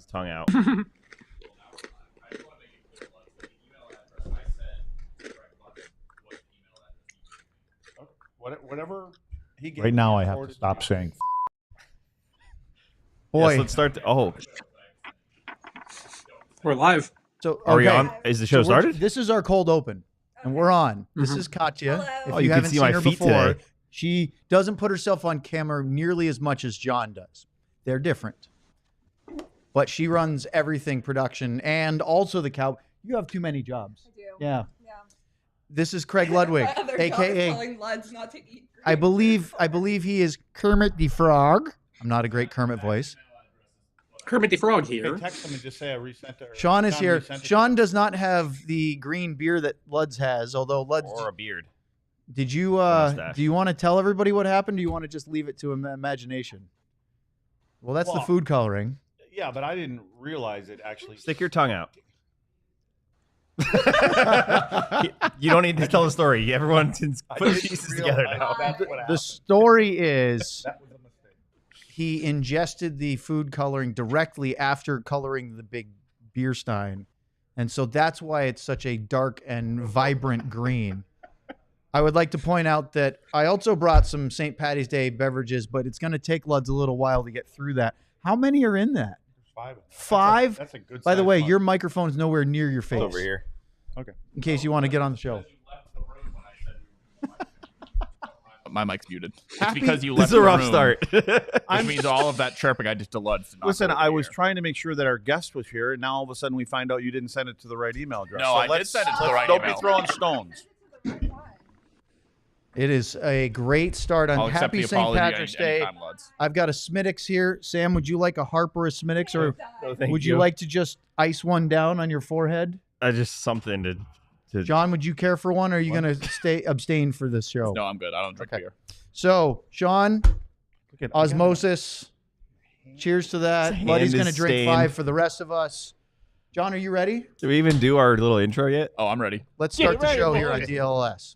his tongue out. Whatever he gave. Right now, I have to stop saying. Boy, yes, let's start. We're live. So are we on? Is the show started? This is our cold open, and we're on. This is Katya. Hello. If you haven't see seen my her feet before, today. she doesn't put herself on camera nearly as much as John does. They're different, but she runs everything production and also the cow. You have too many jobs. I do. Yeah. Yeah. This is Craig Ludwig, My other job is aka telling Luds not to eat. I believe he is Kermit the Frog. I'm not a great Kermit voice. Kermit the Frog here. Hey, text him and just say I resent it. Sean is here. resent it. Sean does not have the green beer that Luds has, although Luds. Or a beard. Did you mustache. do you want to tell everybody what happened? Or do you want to just leave it to imagination? Well, that's the Well, food coloring. Yeah, but I didn't realize it actually. Stick your tongue out. You don't need to tell the story. Everyone can put the pieces together now. The story is That was a mistake. he ingested the food coloring directly after coloring the big beer stein, and so that's why it's such a dark and vibrant green. I would like to point out that I also brought some St. Patty's Day beverages, but it's going to take Luds a little while to get through that. How many are in that? Five. Five? That's a good. By the size way, mug. your microphone is nowhere near your face. Over here. Okay. In case you want to get on the show. My mic's muted. It's Happy- because you This left is a the rough room, start. Which means all of that chirping I just to Luds. to not Listen, go over I was here. trying to make sure that our guest was here, and now all of a sudden we find out you didn't send it to the right email address. No, I did send it to the right Don't email. be throwing stones. It is a great start on I'll accept Happy the St. apology Patrick's Day. anytime, Luds. I've got a Smittix here. Sam, would you like a Harp or a Smittix, or No, thank would you like to just ice one down on your forehead? just something to John, would you care for one, or are you going to abstain for this show? No, I'm good. I don't drink Okay. beer. So, Sean, osmosis. Cheers to that. His Buddy's hand going to is drink stained. 5 for the rest of us. John, are you ready? Did we even do our little intro yet? Oh, I'm ready. Let's start the show here on DLLS.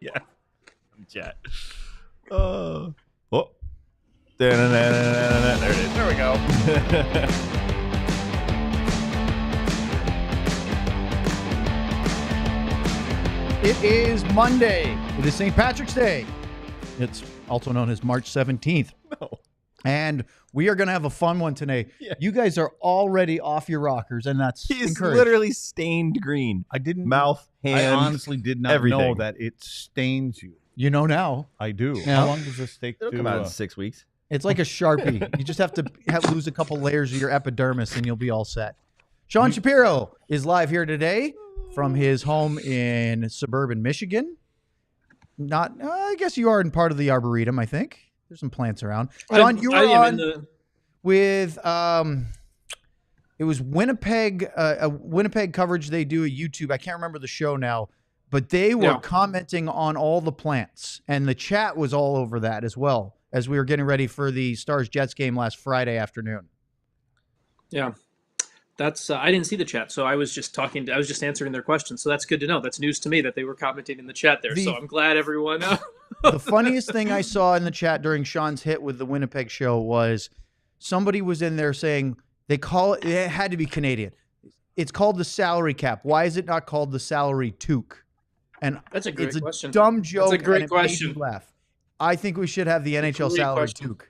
Yeah. Chat. Oh. There it is. There we go. It is Monday. It is St. Patrick's Day. It's also known as March 17th. No. And we are going to have a fun one today. Yeah. You guys are already off your rockers, and that's He's encouraged. literally stained green. I didn't. Mouth, I hand. honestly did not know everything. that it stains you. You know now. I do. Yeah. How long does this take It'll to? come out in 6 weeks. It's like a Sharpie. You just have to lose a couple layers of your epidermis, and you'll be all set. Sean Shapiro is live here today from his home in suburban Michigan. I guess you are in part of the Arboretum, I think. There's some plants around. Sean, you were on with it was Winnipeg, a Winnipeg coverage they do at YouTube. I can't remember the show now, but they were commenting on all the plants, and the chat was all over that as well as we were getting ready for the Stars Jets game last Friday afternoon. Yeah. That's I didn't see the chat, so I was just I was just answering their questions. So that's good to know. That's news to me that they were commenting in the chat there. So I'm glad everyone. The funniest thing I saw in the chat during Sean's hit with the Winnipeg show was somebody was in there saying it had to be Canadian. It's called the salary cap. Why is it not called the salary toque? And That's a great it's a question. dumb joke. That's a great and it made me question. laugh. I think we should have the NHL Great salary question. toque.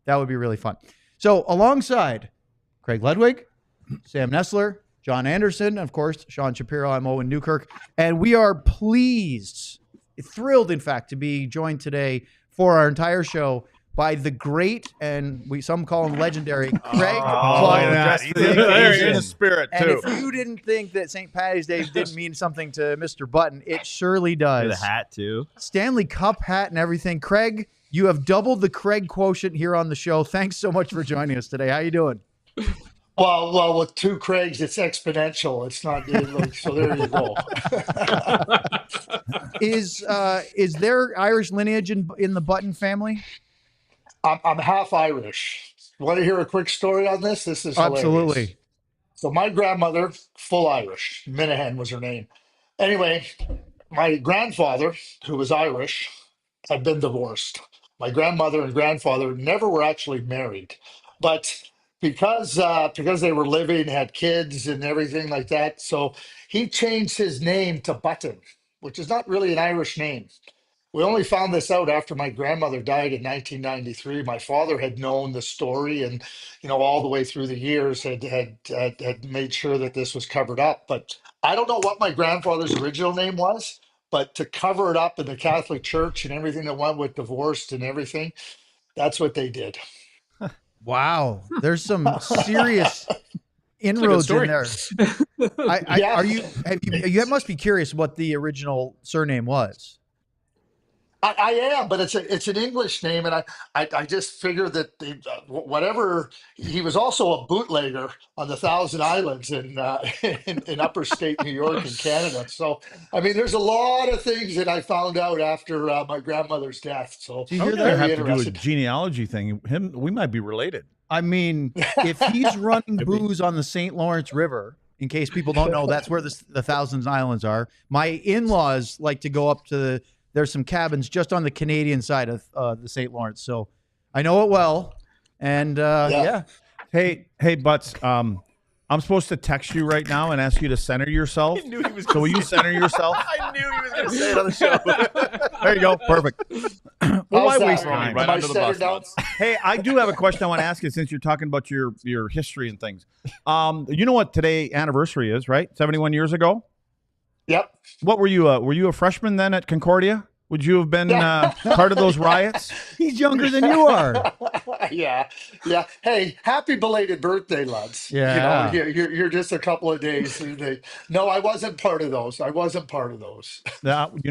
That would be really fun. So alongside Craig Ludwig, Sam Nessler, John Anderson, of course, Sean Shapiro, I'm Owen Newkirk, and we are thrilled, in fact, to be joined today for our entire show by the great, and some call him legendary, Craig Clark. He's in the spirit And too. if you didn't think that St. Patty's Day didn't mean something to Mr. Button, it surely does. The hat, too. Stanley Cup hat and everything. Craig, you have doubled the Craig quotient here on the show. Thanks so much for joining us today. How you doing? Well, with two Craigs, it's exponential. It's not like, so. There you go. Is there Irish lineage in the Button family? I'm half Irish. Want to hear a quick story on this? This is hilarious. Absolutely. So my grandmother, full Irish, Minahan was her name. Anyway, my grandfather, who was Irish, had been divorced. My grandmother and grandfather never were actually married, but because they were living, had kids and everything like that, so he changed his name to Button, which is not really an Irish name. We only found this out after my grandmother died in 1993. My father had known the story, and all the way through the years had made sure that this was covered up. But I don't know what my grandfather's original name was, but to cover it up in the Catholic Church and everything that went with divorced and everything, that's what they did. Wow, there's some serious inroads in there. Yeah. You must be curious what the original surname was. I am, but it's an English name, and I just figured that whatever, he was also a bootlegger on the Thousand Islands in upper state New York and Canada. So I mean, there's a lot of things that I found out after my grandmother's death. So Do you hear I that? have to do a interesting. genealogy thing. We might be related. I mean, if he's running booze on the St. Lawrence River, in case people don't know, that's where the Thousand Islands are. My in-laws like to go up to there's some cabins just on the Canadian side of the St. Lawrence. So I know it well. And yeah. Hey, Butts. I'm supposed to text you right now and ask you to center yourself. I knew he was. So will you center yourself? I knew he was going to say it on the show. There you go. Perfect. Well, why How's that? waste Throwing time? you right Am I under the centered bus, now? Butts. Hey, I do have a question I want to ask you since you're talking about your history and things. You know what today anniversary is, right? 71 years ago. Yep. What were you? Were you a freshman then at Concordia? Would you have been part of those riots? he's younger than you are. Yeah. Hey, happy belated birthday, lads. Yeah. You're just a couple of days. No, I wasn't part of those. You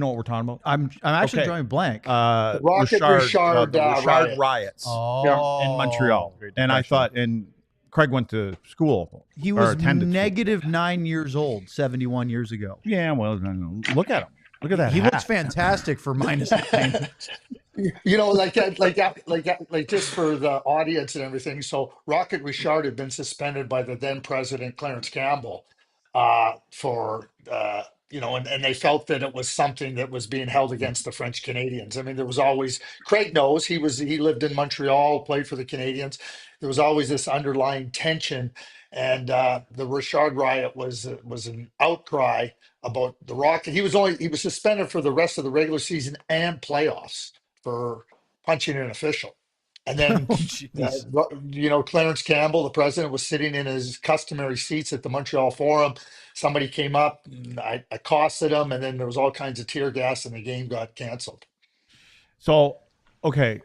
know what we're talking about? I'm actually Okay. drawing blank. Rocket Richard riot. riots Oh. in Montreal. And I thought, and Craig went to school. He or was attended school. negative 9 years old 71 years ago. Yeah, well, look at him. Look at that. He hat. looks fantastic for minus 9. Like just for the audience and everything. So Rocket Richard had been suspended by the then president Clarence Campbell for and they felt that it was something that was being held against the French Canadians. I mean, there was always, Craig knows, he lived in Montreal, played for the Canadians. There was always this underlying tension, and the Richard riot was an outcry about the Rocket. He was suspended for the rest of the regular season and playoffs for punching an official. And then, Clarence Campbell, the president, was sitting in his customary seats at the Montreal Forum. Somebody came up, and I accosted him, and then there was all kinds of tear gas, and the game got canceled. So, okay.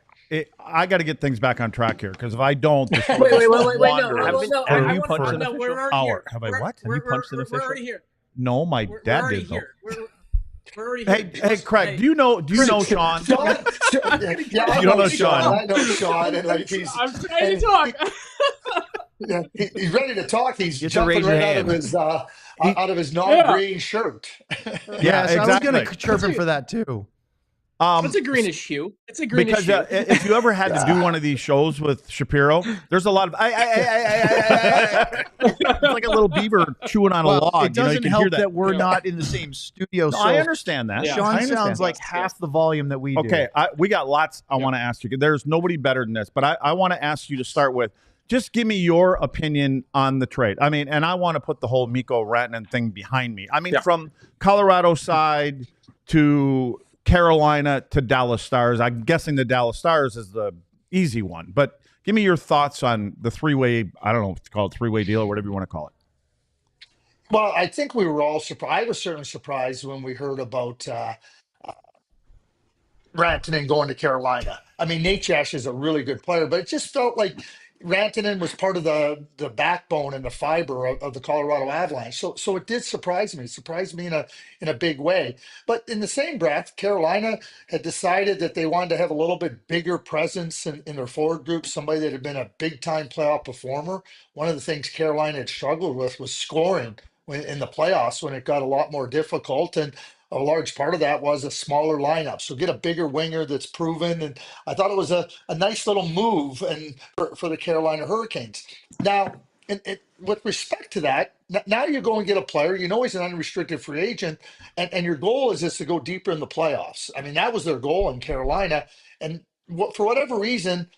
I got to get things back on track here because if I don't, this will Wait, just no, wander no, over no. Have I you wanna punched find an out, we're official? already hour. here. Have I We're- what? Have you punched an we're official? already here. No, my We're dad already did though. here. We're already Hey, here. hey, Craig, do you know Sean? Sean, You don't know Sean. I know Sean, and like I'm trying to talk. he's ready to talk. He's Get to jumping raise your right hand. out of his non-green shirt. Yes, I was exactly. going to chirp him for that too. It's a greenish hue. It's a greenish Because hue. if you ever had to do one of these shows with Shapiro, there's a lot of it's like a little beaver chewing on a Well, log. it doesn't you can help hear that we're not in the same studio. No, So I understand that. Yeah. Sean I understand sounds that. like half the volume that we do. Okay, we got lots I want to ask you. There's nobody better than this, but I want to ask you to start with, just give me your opinion on the trade. I mean, and I want to put the whole Mikko Rantanen thing behind me. I mean, from Colorado side to Carolina to Dallas Stars. I'm guessing the Dallas Stars is the easy one, but give me your thoughts on the three-way, I don't know if it's called three-way deal or whatever you want to call it. Well, I think we were all surprised. I was certainly surprised when we heard about Rantanen going to Carolina. I mean, Nate Jash is a really good player, but it just felt like Rantanen was part of the backbone and the fiber of the Colorado Avalanche. So it did surprise me. It surprised me in a big way. But in the same breath, Carolina had decided that they wanted to have a little bit bigger presence in their forward group, somebody that had been a big time playoff performer. One of the things Carolina had struggled with was scoring in the playoffs when it got a lot more difficult. And a large part of that was a smaller lineup. So get a bigger winger that's proven. And I thought it was a nice little move and for the Carolina Hurricanes. Now, with respect to that, now you go and get a player, you know he's an unrestricted free agent, and your goal is just to go deeper in the playoffs. I mean, that was their goal in Carolina. And for whatever reason,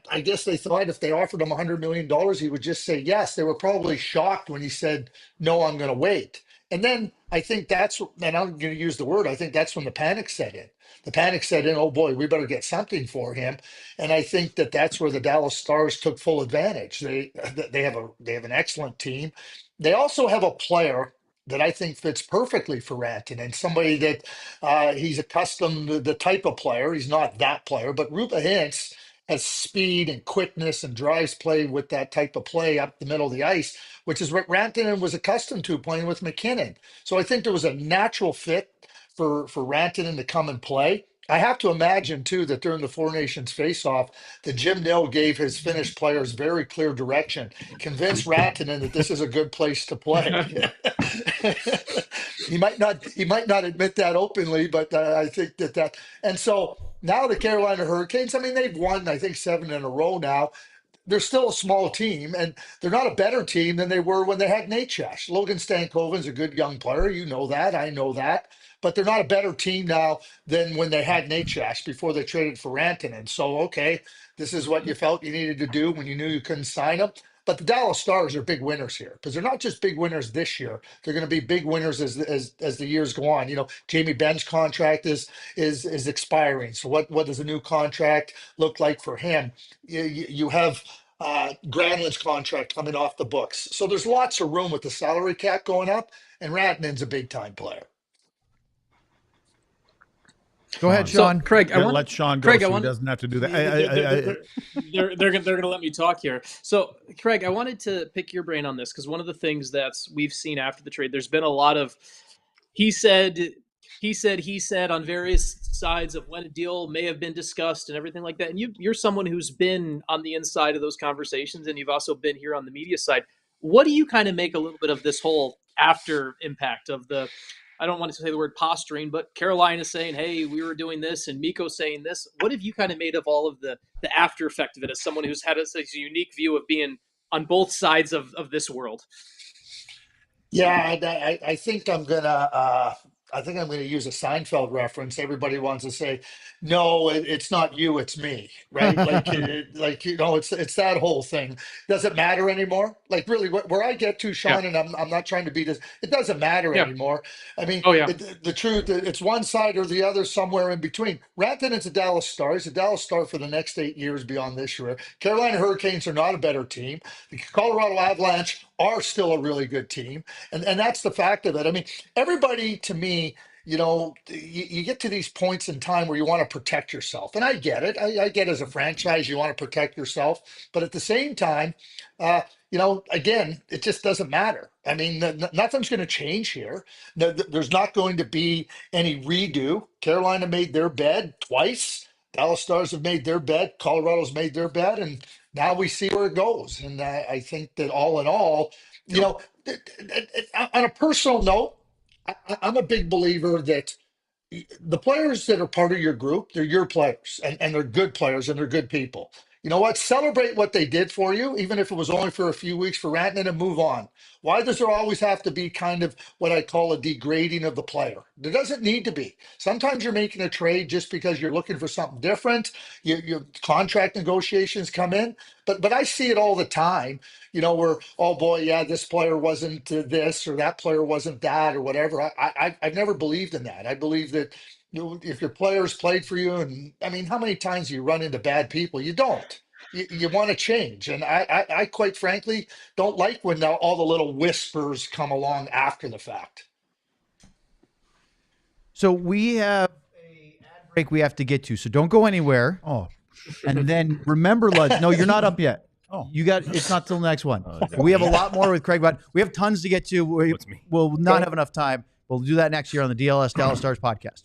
I guess they thought if they offered him $100 million, he would just say yes. They were probably shocked when he said, no, I'm going to wait. And then I think that's, and I'm going to use the word, I think that's when the panic set in. The panic set in, oh boy, we better get something for him. And I think that's where the Dallas Stars took full advantage. They have an excellent team. They also have a player that I think fits perfectly for Rantanen, somebody that he's accustomed to the type of player. He's not that player, but Rupa Hintz has speed and quickness and drives play with that type of play up the middle of the ice, which is what Rantanen was accustomed to playing with McKinnon. So I think there was a natural fit for Rantanen to come and play. I have to imagine, too, that during the Four Nations face-off, that Jim Nill gave his Finnish players very clear direction, convinced Rantanen that this is a good place to play. He might not admit that openly, but I think that. And so now the Carolina Hurricanes, I mean, they've won, I think, 7 in a row now. They're still a small team, and they're not a better team than they were when they had Nate Shash. Logan Stankoven's a good young player. You know that. I know that. But they're not a better team now than when they had Nate Shash before they traded for Rantanen. So, okay, this is what you felt you needed to do when you knew you couldn't sign him. But the Dallas Stars are big winners here because they're not just big winners this year. They're going to be big winners as the years go on. You know, Jamie Benn's contract is expiring. So what does a new contract look like for him? You have Granlund's contract coming off the books. So there's lots of room with the salary cap going up, and Rantanen's a big time player. Go ahead, Sean. So, Craig, Let Sean go. Craig, so he doesn't have to do that. They're going to let me talk here. So, Craig, I wanted to pick your brain on this because one of the things that we've seen after the trade, there's been a lot of he said on various sides of when a deal may have been discussed and everything like that. And you're someone who's been on the inside of those conversations, and you've also been here on the media side. What do you kind of make a little bit of this whole after impact of the? I don't want to say the word posturing, but Carolina saying, hey, we were doing this, and Mikko saying this. What have you kind of made of all of the after effect of it as someone who's had a unique view of being on both sides of this world? Yeah, I think I'm gonna use a Seinfeld reference. Everybody wants to say, "No, it's not you, it's me," right? Like you know, it's that whole thing. Does it matter anymore? Like really, where I get to, Sean, Yeah. and I'm not trying to be this. It doesn't matter anymore. I mean, the truth, it's one side or the other, somewhere in between. Rantanen's a Dallas Star. He's a Dallas Star for the next 8 years beyond this year. Carolina Hurricanes are not a better team. The Colorado Avalanche are still a really good team. And that's the fact of it. I mean, everybody, to me, you know, you get to these points in time where you want to protect yourself. And I get it. I get as a franchise, you want to protect yourself. But at the same time, you know, again, it just doesn't matter. I mean, nothing's going to change here. There's not going to be any redo. Carolina made their bed twice. Dallas Stars have made their bed. Colorado's made their bed. And now we see where it goes. And I think that all in all, you know, on a personal note, I'm a big believer that the players that are part of your group, they're your players and they're good players and they're good people. You know what? Celebrate what they did for you, even if it was only for a few weeks for Rantanen, and move on. Why does there always have to be kind of what I call a degrading of the player? There doesn't need to be. Sometimes you're making a trade just because you're looking for something different. Your contract negotiations come in, but I see it all the time. You know, where, oh boy, yeah, this player wasn't this or that player wasn't that or whatever. I've never believed in that. I believe that if your players played for you, and I mean, how many times do you run into bad people? You don't. You want to change. And I quite frankly don't like when now all the little whispers come along after the fact. So we have a ad break we have to get to. So don't go anywhere. Oh, And then remember, Lud, no, you're not up yet. Oh. You got it's not till the next one. Oh, We have a lot more with Craig, but we have tons to get to. What's me? We'll not have enough time. We'll do that next year on the DLS Dallas Stars podcast.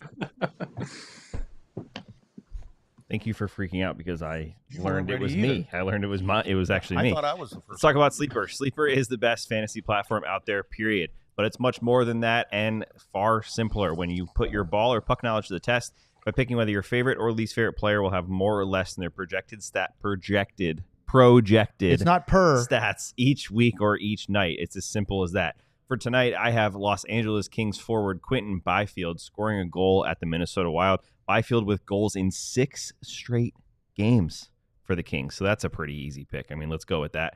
Thank you for freaking out because I You learned weren't it was ready me. I learned it was actually I me. thought I was the Let's first. talk about Sleeper. Sleeper is the best fantasy platform out there, period. But it's much more than that and far simpler. When you put your ball or puck knowledge to the test by picking whether your favorite or least favorite player will have more or less than their projected It's not per. stats each week or each night. It's as simple as that. For tonight, I have Los Angeles Kings forward Quentin Byfield scoring a goal at the Minnesota Wild. Byfield with goals in 6 straight games for the Kings. So that's a pretty easy pick. I mean, let's go with that.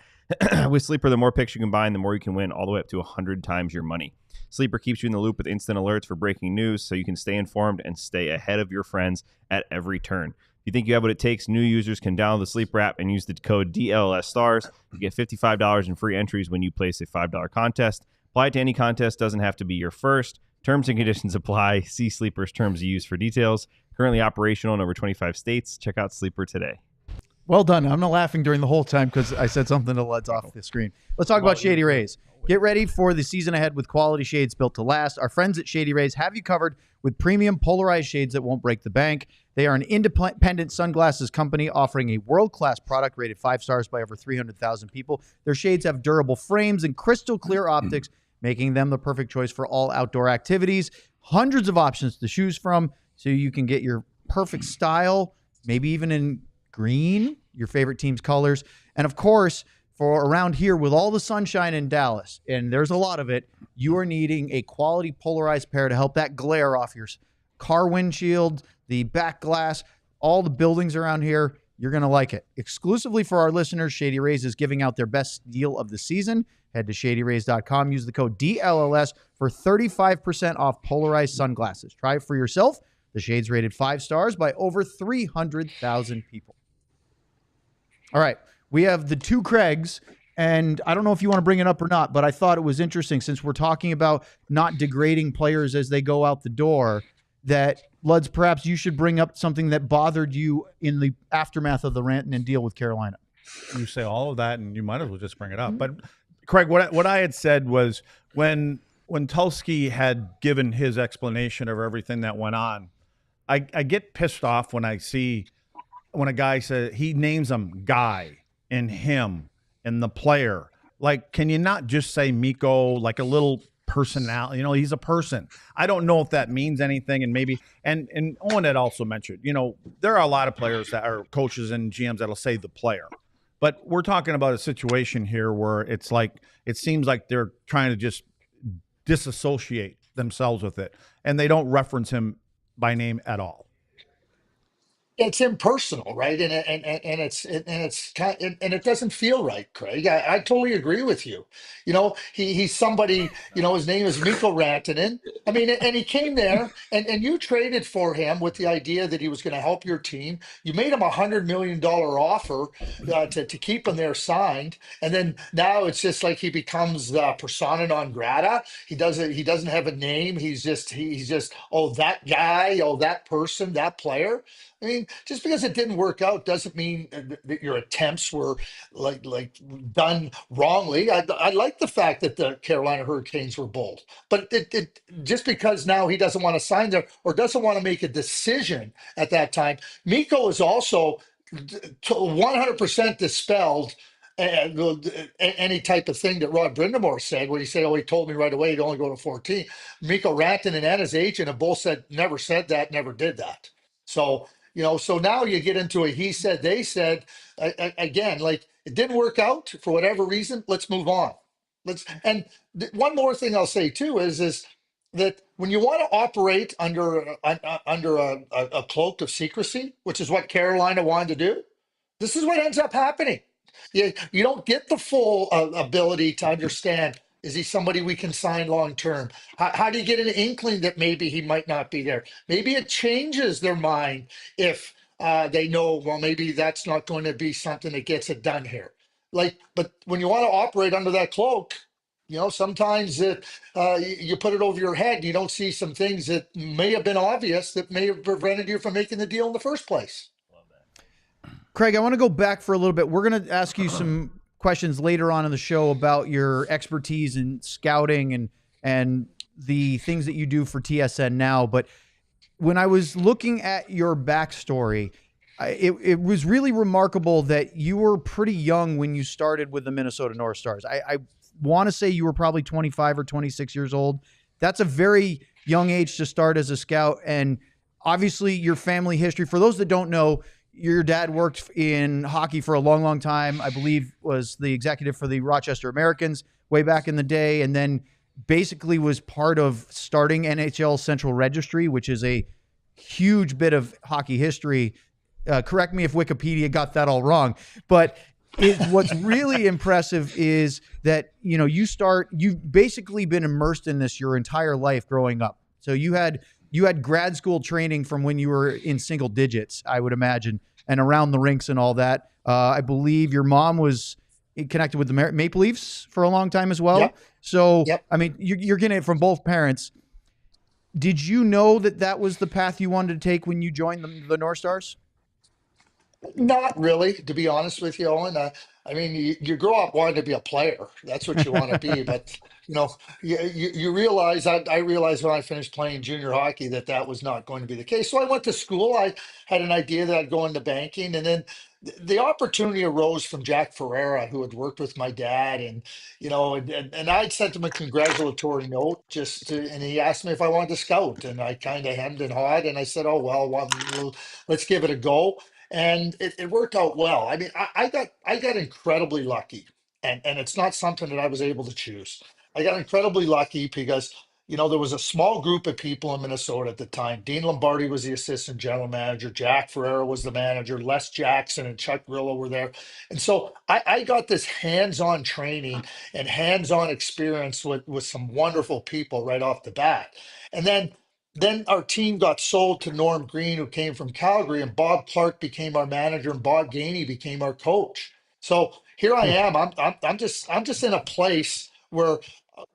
With Sleeper, the more picks you combine, the more you can win, all the way up to 100 times your money. Sleeper keeps you in the loop with instant alerts for breaking news so you can stay informed and stay ahead of your friends at every turn. If you think you have what it takes, new users can download the Sleeper app and use the code DLLS Stars. You get $55 in free entries when you place a $5 contest. Apply to any contest, doesn't have to be your first. Terms and conditions apply. See Sleeper's terms of use for details. Currently operational in over 25 states. Check out Sleeper today. Well done. I'm not laughing during the whole time because I said something that led off the screen. Let's talk about Shady Rays. Get ready for the season ahead with quality shades built to last. Our friends at Shady Rays have you covered with premium polarized shades that won't break the bank. They are an independent sunglasses company offering a world-class product rated 5 stars by over 300,000 people. Their shades have durable frames and crystal clear optics, making them the perfect choice for all outdoor activities. Hundreds of options to choose from so you can get your perfect style, maybe even in green, your favorite team's colors. And of course, for around here with all the sunshine in Dallas, and there's a lot of it, you are needing a quality polarized pair to help that glare off your car windshield, the back glass, all the buildings around here. You're going to like it. Exclusively for our listeners, Shady Rays is giving out their best deal of the season. Head to shadyrays.com. Use the code DLLS for 35% off polarized sunglasses. Try it for yourself. The shades rated 5 stars by over 300,000 people. All right. We have the two Craigs, and I don't know if you want to bring it up or not, but I thought it was interesting since we're talking about not degrading players as they go out the door, that, Luds, perhaps you should bring up something that bothered you in the aftermath of the Rantanen deal with Carolina. You say all of that, and you might as well just bring it up. But, Craig, what I had said was when Tulski had given his explanation of everything that went on, I get pissed off when I see when a guy says he names them guy and him and the player. Like, can you not just say Mikko, like a little personality? You know, he's a person. I don't know if that means anything. And maybe, and Owen had also mentioned, you know, there are a lot of players that are coaches and GMs that'll say the player. But we're talking about a situation here where it's like, it seems like they're trying to just disassociate themselves with it. And they don't reference him by name at all. It's impersonal, right? And it's kind and it doesn't feel right, Craig. I totally agree with you. You know, he's somebody. You know, his name is Mikko Rantanen. I mean, and he came there, and you traded for him with the idea that he was going to help your team. You made him $100 million offer to keep him there signed, and then now it's just like he becomes persona non grata. He doesn't have a name. He's just oh, that guy, oh, that person, that player. I mean, just because it didn't work out doesn't mean that your attempts were like done wrongly. I like the fact that the Carolina Hurricanes were bold, but it just because now he doesn't want to sign there or doesn't want to make a decision at that time. Mikko is also 100% dispelled any type of thing that Rod Brindamore said, where he said, "Oh, he told me right away he'd only go to 14." Mikko Rantanen and his agent have both said, "Never said that, never did that." So. You know, so now you get into a he said, they said, again, like it didn't work out for whatever reason. Let's move on. One more thing I'll say too is that when you want to operate under a cloak of secrecy, which is what Carolina wanted to do, this is what ends up happening. You don't get the full ability to understand. Is he somebody we can sign long term? How do you get an inkling that maybe he might not be there? Maybe it changes their mind if they know, well, maybe that's not going to be something that gets it done here. But when you want to operate under that cloak, you know, sometimes you put it over your head. You don't see some things that may have been obvious that may have prevented you from making the deal in the first place. Craig, I want to go back for a little bit. We're going to ask you some questions later on in the show about your expertise in scouting and the things that you do for TSN now. But when I was looking at your backstory, it was really remarkable that you were pretty young when you started with the Minnesota North Stars. I want to say you were probably 25 or 26 years old. That's a very young age to start as a scout. And obviously your family history, for those that don't know, your dad worked in hockey for a long, long time. I believe was the executive for the Rochester Americans way back in the day. And then basically was part of starting NHL Central Registry, which is a huge bit of hockey history. Correct me if Wikipedia got that all wrong, but what's really impressive is that, you've basically been immersed in this your entire life growing up. So you had grad school training from when you were in single digits, I would imagine, and around the rinks and all that. I believe your mom was connected with the Maple Leafs for a long time as well. Yep. So, Yep. I mean, you're getting it from both parents. Did you know that was the path you wanted to take when you joined the North Stars? Not really, to be honest with you, Owen. I mean, you grow up wanting to be a player. That's what you want to be. But, you realize, I realized when I finished playing junior hockey that was not going to be the case. So I went to school. I had an idea that I'd go into banking. And then the opportunity arose from Jack Ferreira, who had worked with my dad. And I'd sent him a congratulatory note and he asked me if I wanted to scout. And I kind of hemmed and hawed. And I said, oh, well, let's give it a go, and it worked out well. I mean, I got incredibly lucky, and it's not something that I was able to choose. I got incredibly lucky because there was a small group of people in Minnesota at the time. Dean Lombardi was the assistant general manager. Jack Ferreira was the manager. Les Jackson and Chuck Grillo were there, and so I got this hands-on training and hands-on experience with some wonderful people right off the bat, and then our team got sold to Norm Green, who came from Calgary, and Bob Clark became our manager, and Bob Gainey became our coach. So here I am. I'm just in a place where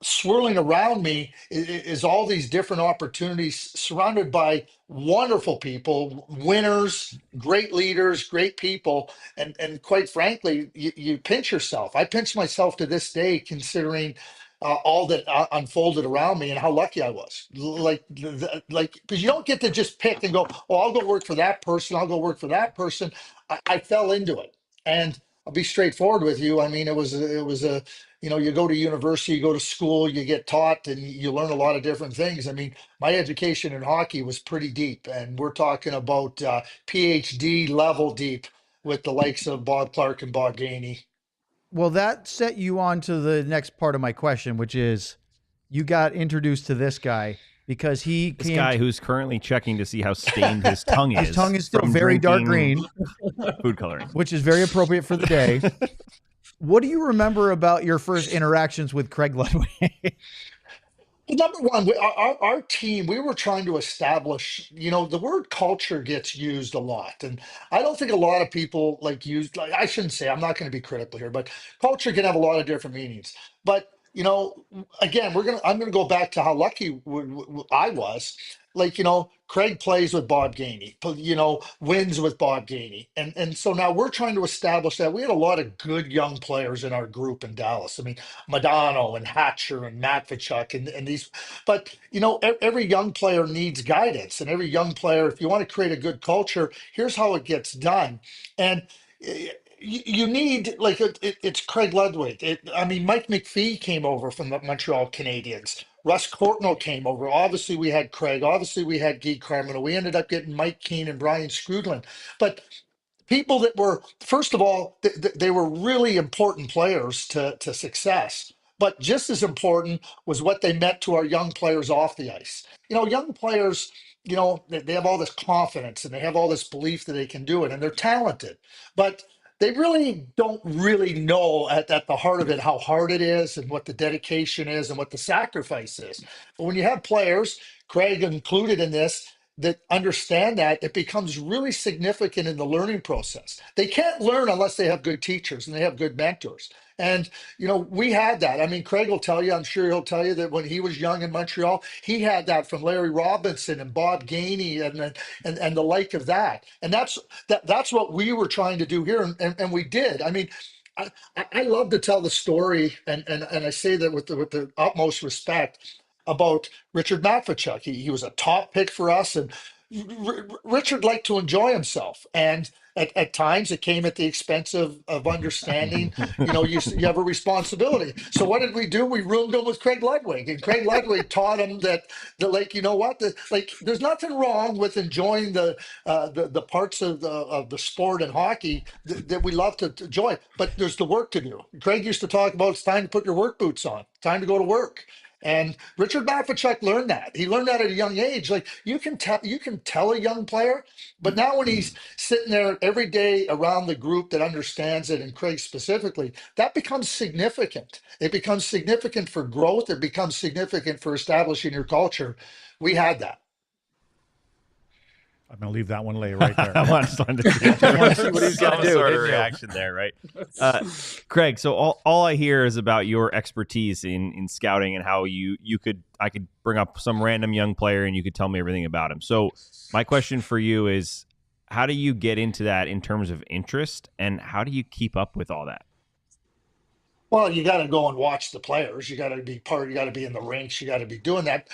swirling around me is all these different opportunities, surrounded by wonderful people, winners, great leaders, great people, and quite frankly, you pinch yourself. I pinch myself to this day, considering all that unfolded around me and how lucky I was. Like, because you don't get to just pick and go, oh, I'll go work for that person. I'll go work for that person. I fell into it, and I'll be straightforward with you. I mean, it was a you go to university, you go to school, you get taught, and you learn a lot of different things. I mean, my education in hockey was pretty deep, and we're talking about PhD level deep with the likes of Bob Clark and Bob Gainey. Well, that set you on to the next part of my question, which is you got introduced to this guy because this guy who's currently checking to see how stained his tongue is. His tongue is still from very dark drinking green, food coloring, which is very appropriate for the day. What do you remember about your first interactions with Craig Ludwig? Number one, our team, we were trying to establish, the word culture gets used a lot. And I don't think a lot of people I shouldn't say, I'm not going to be critical here, but culture can have a lot of different meanings. But, again, I'm going to go back to how lucky I was. Craig plays with Bob Gainey, wins with Bob Gainey. And so now we're trying to establish that. We had a lot of good young players in our group in Dallas. I mean, Madano and Hatcher and Matvechuk and these, but every young player needs guidance, and every young player, if you want to create a good culture, here's how it gets done. And you need it's Craig Ludwig. Mike McPhee came over from the Montreal Canadiens. Russ Courtnall came over. Obviously, we had Craig. Obviously, we had Guy Carmona. We ended up getting Mike Keane and Brian Scrudlin. But people that were, first of all, they were really important players to success. But just as important was what they meant to our young players off the ice. Young players, they have all this confidence and they have all this belief that they can do it, and they're talented. But they really don't really know at the heart of it how hard it is and what the dedication is and what the sacrifice is. But when you have players, Craig included in this, that understand that, it becomes really significant in the learning process. They can't learn unless they have good teachers and they have good mentors. And, we had that. I mean, Craig will tell you, I'm sure he'll tell you that when he was young in Montreal, he had that from Larry Robinson and Bob Gainey and the like of that. And that's what we were trying to do here. And we did. I mean, I love to tell the story, and I say that with the utmost respect about Richard Matvichuk. He was a top pick for us, and Richard liked to enjoy himself, and at times it came at the expense of understanding. You have a responsibility. So what did we do? We roomed him with Craig Ludwig, and Craig Ludwig taught him that like, there's nothing wrong with enjoying the parts of the sport and hockey that we love to enjoy, but there's the work to do. Craig used to talk about it's time to put your work boots on, time to go to work. And Richard Matvichuk learned that. He learned that at a young age. Like you can tell a young player, but now when he's sitting there every day around the group that understands it, and Craig specifically, that becomes significant. It becomes significant for growth. It becomes significant for establishing your culture. We had that. I'm going to leave that one lay right there. I just wanted to see what he's going to do. Sort of Didn't you? reaction there, right? Craig, so all I hear is about your expertise in scouting and how I could bring up some random young player and you could tell me everything about him. So my question for you is, how do you get into that in terms of interest, and how do you keep up with all that? Well, you got to go and watch the players. You got to be you got to be in the rinks. You got to be doing that.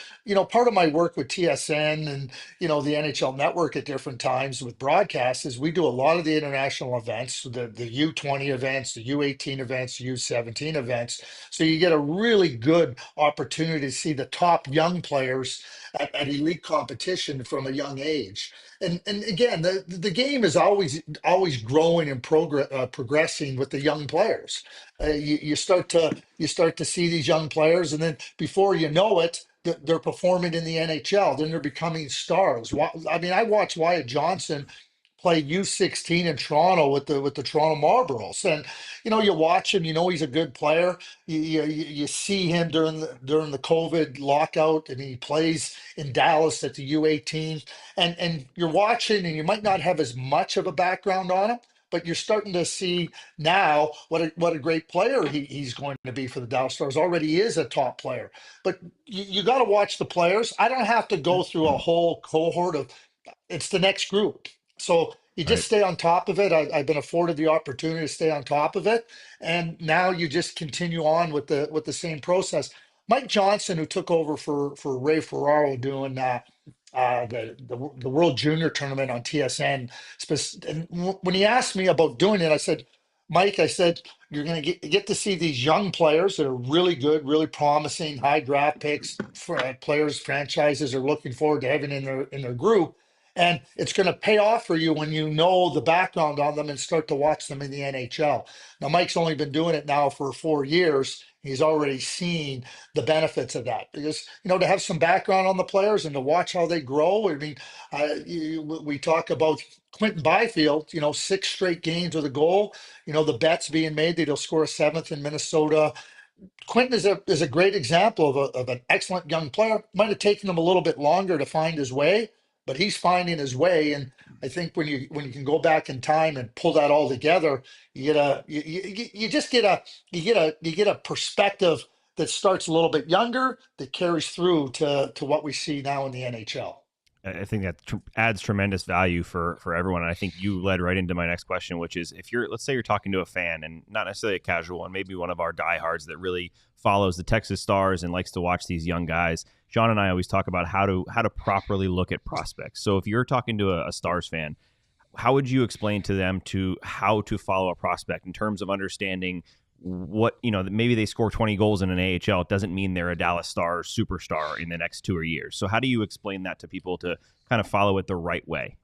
Part of my work with TSN and, the NHL network at different times with broadcasts is we do a lot of the international events, the U20 events, the U18 events, U17 events. So you get a really good opportunity to see the top young players at elite competition from a young age. And again, the game is always growing and progressing with the young players. You start to see these young players, and then before you know it, they're performing in the NHL. Then they're becoming stars. I mean, I watched Wyatt Johnson play U16 in Toronto with the Toronto Marlboros, and you watch him. He's a good player. You see him during the COVID lockout, and he plays in Dallas at the U18, and you're watching, and you might not have as much of a background on him, but you're starting to see now what a great player he's going to be for the Dallas Stars. Already is a top player, but you got to watch the players. I don't have to go through a whole cohort of. It's the next group. So you just stay on top of it. I've been afforded the opportunity to stay on top of it, and now you just continue on with the same process. Mike Johnson, who took over for Ray Ferraro doing the World Junior Tournament on TSN, and when he asked me about doing it, I said, Mike, I said, you're going to get to see these young players that are really good, really promising, high draft picks for players franchises are looking forward to having in their group. And it's going to pay off for you when you know the background on them and start to watch them in the NHL. Now, Mike's only been doing it now for 4 years. He's already seen the benefits of that because, to have some background on the players and to watch how they grow. I mean, we talk about Quinton Byfield, 6 straight games with a goal, the bets being made that he'll score a 7th in Minnesota. Quinton is a great example of an excellent young player. Might have taken him a little bit longer to find his way, but he's finding his way. And I think when you can go back in time and pull that all together, you get a perspective that starts a little bit younger that carries through to what we see now in the NHL. I think that adds tremendous value for everyone. And I think you led right into my next question, which is let's say you're talking to a fan and not necessarily a casual one, maybe one of our diehards that really follows the Texas Stars and likes to watch these young guys. Sean and I always talk about how to properly look at prospects. So if you're talking to a Stars fan, how would you explain to them how to follow a prospect in terms of understanding what, maybe they score 20 goals in an AHL. It doesn't mean they're a Dallas Stars superstar in the next 2 years. So how do you explain that to people to kind of follow it the right way?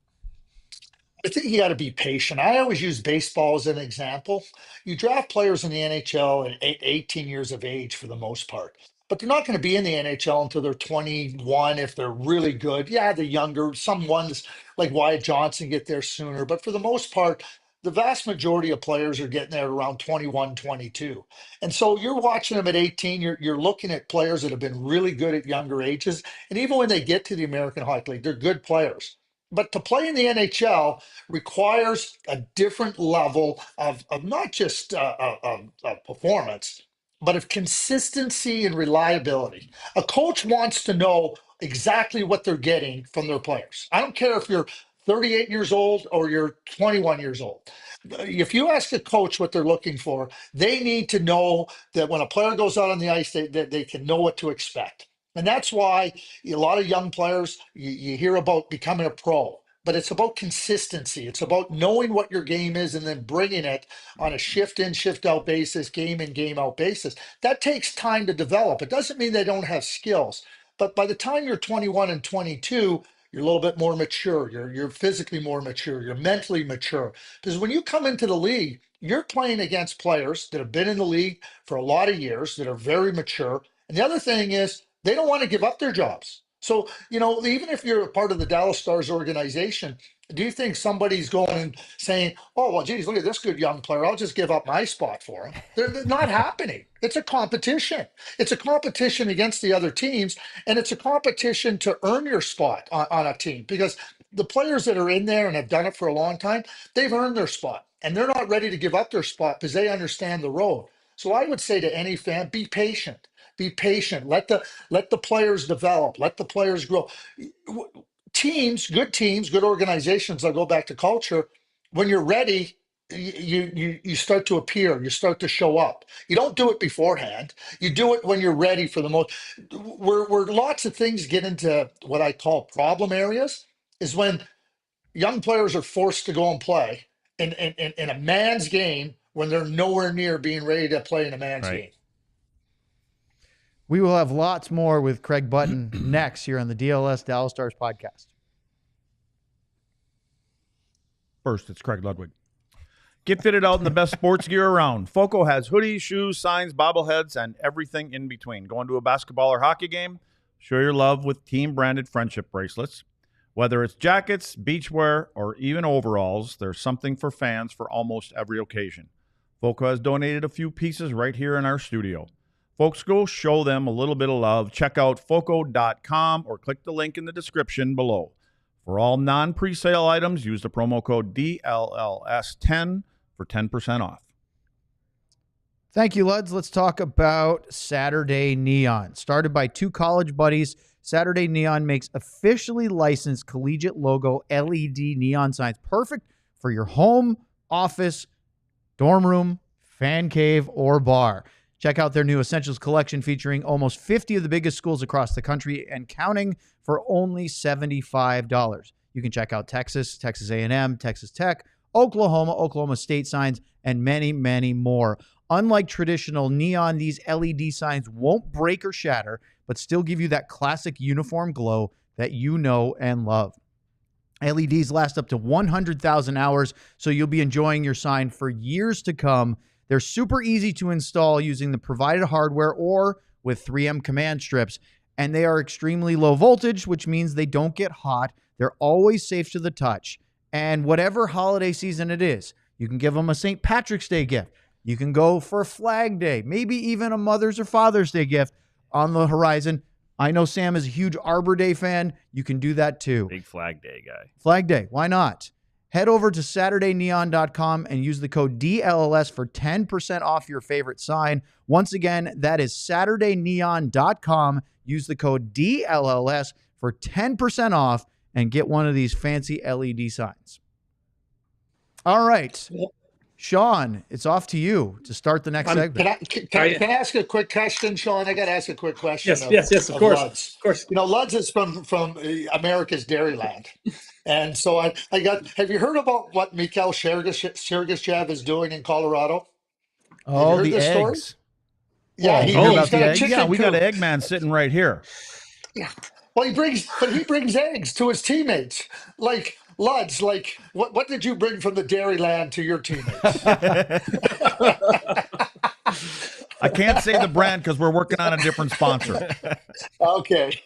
I think you got to be patient. I always use baseball as an example. You draft players in the NHL at 18 years of age for the most part, but they're not going to be in the NHL until they're 21 if they're really good. Yeah, the younger, some ones like Wyatt Johnson get there sooner, but for the most part, the vast majority of players are getting there around 21, 22. And so you're watching them at 18, you're looking at players that have been really good at younger ages. And even when they get to the American Hockey League, they're good players. But to play in the NHL requires a different level of not just of performance, but of consistency and reliability. A coach wants to know exactly what they're getting from their players. I don't care if you're 38 years old or you're 21 years old. If you ask a coach what they're looking for, they need to know that when a player goes out on the ice, they can know what to expect. And that's why a lot of young players, you hear about becoming a pro, but it's about consistency. It's about knowing what your game is and then bringing it on a shift in, shift out basis, game in, game out basis. That takes time to develop. It doesn't mean they don't have skills, but by the time you're 21 and 22, you're a little bit more mature. You're physically more mature. You're mentally mature. Because when you come into the league, you're playing against players that have been in the league for a lot of years, that are very mature. And the other thing is, they don't want to give up their jobs. So, even if you're a part of the Dallas Stars organization, do you think somebody's going and saying, oh, well, geez, look at this good young player, I'll just give up my spot for him? They're not happening. It's a competition. It's a competition against the other teams, and it's a competition to earn your spot on a team, because the players that are in there and have done it for a long time, they've earned their spot, and they're not ready to give up their spot because they understand the road. So I would say to any fan, be patient. Be patient. Let the players develop. Let the players grow. Teams, good organizations. I'll go back to culture. When you're ready, you start to appear. You start to show up. You don't do it beforehand. You do it when you're ready for the most. Where lots of things get into what I call problem areas is when young players are forced to go and play in a man's game when they're nowhere near being ready to play in a man's game. We will have lots more with Craig Button next here on the DLS Dallas Stars podcast. First, it's Craig Ludwig. Get fitted out in the best sports gear around. Foco has hoodies, shoes, signs, bobbleheads, and everything in between. Going to a basketball or hockey game? Show your love with team-branded friendship bracelets. Whether it's jackets, beachwear, or even overalls, there's something for fans for almost every occasion. Foco has donated a few pieces right here in our studio. Folks, go show them a little bit of love. Check out foco.com or click the link in the description below. For all non-presale items, use the promo code DLLS10 for 10% off. Thank you, Luds. Let's talk about Saturday Neon. Started by two college buddies, Saturday Neon makes officially licensed collegiate logo LED neon signs, perfect for your home, office, dorm room, fan cave, or bar. Check out their new Essentials collection featuring almost 50 of the biggest schools across the country and counting for only $75. You can check out Texas, Texas A&M, Texas Tech, Oklahoma State signs, and many, many more. Unlike traditional neon, these LED signs won't break or shatter, but still give you that classic uniform glow that you know and love. LEDs last up to 100,000 hours, so you'll be enjoying your sign for years to come. They're super easy to install using the provided hardware or with 3M command strips, and they are extremely low voltage, which means they don't get hot. They're always safe to the touch, and whatever holiday season it is, you can give them a St. Patrick's Day gift. You can go for Flag Day, maybe even a Mother's or Father's Day gift on the horizon. I know Sam is a huge Arbor Day fan. You can do that too. Big Flag Day guy. Flag Day, why not? Head over to SaturdayNeon.com and use the code DLLS for 10% off your favorite sign. Once again, that is SaturdayNeon.com. Use the code DLLS for 10% off and get one of these fancy LED signs. All right. Sean, it's off to you to start the next segment. Can I ask a quick question, Sean? I got to ask a quick question. Yes, of course. Luds. Of course. You know, Luds is from America's Dairyland. And so have you heard about what Mikhail Sergachev is doing in Colorado? Oh, the eggs. Story? Yeah, he's got a chicken yeah, we got coop. an Eggman sitting right here. Yeah. Well, he brings eggs to his teammates. Like, Luds, like, what did you bring from the Dairyland to your teammates? I can't say the brand because we're working on a different sponsor. Okay.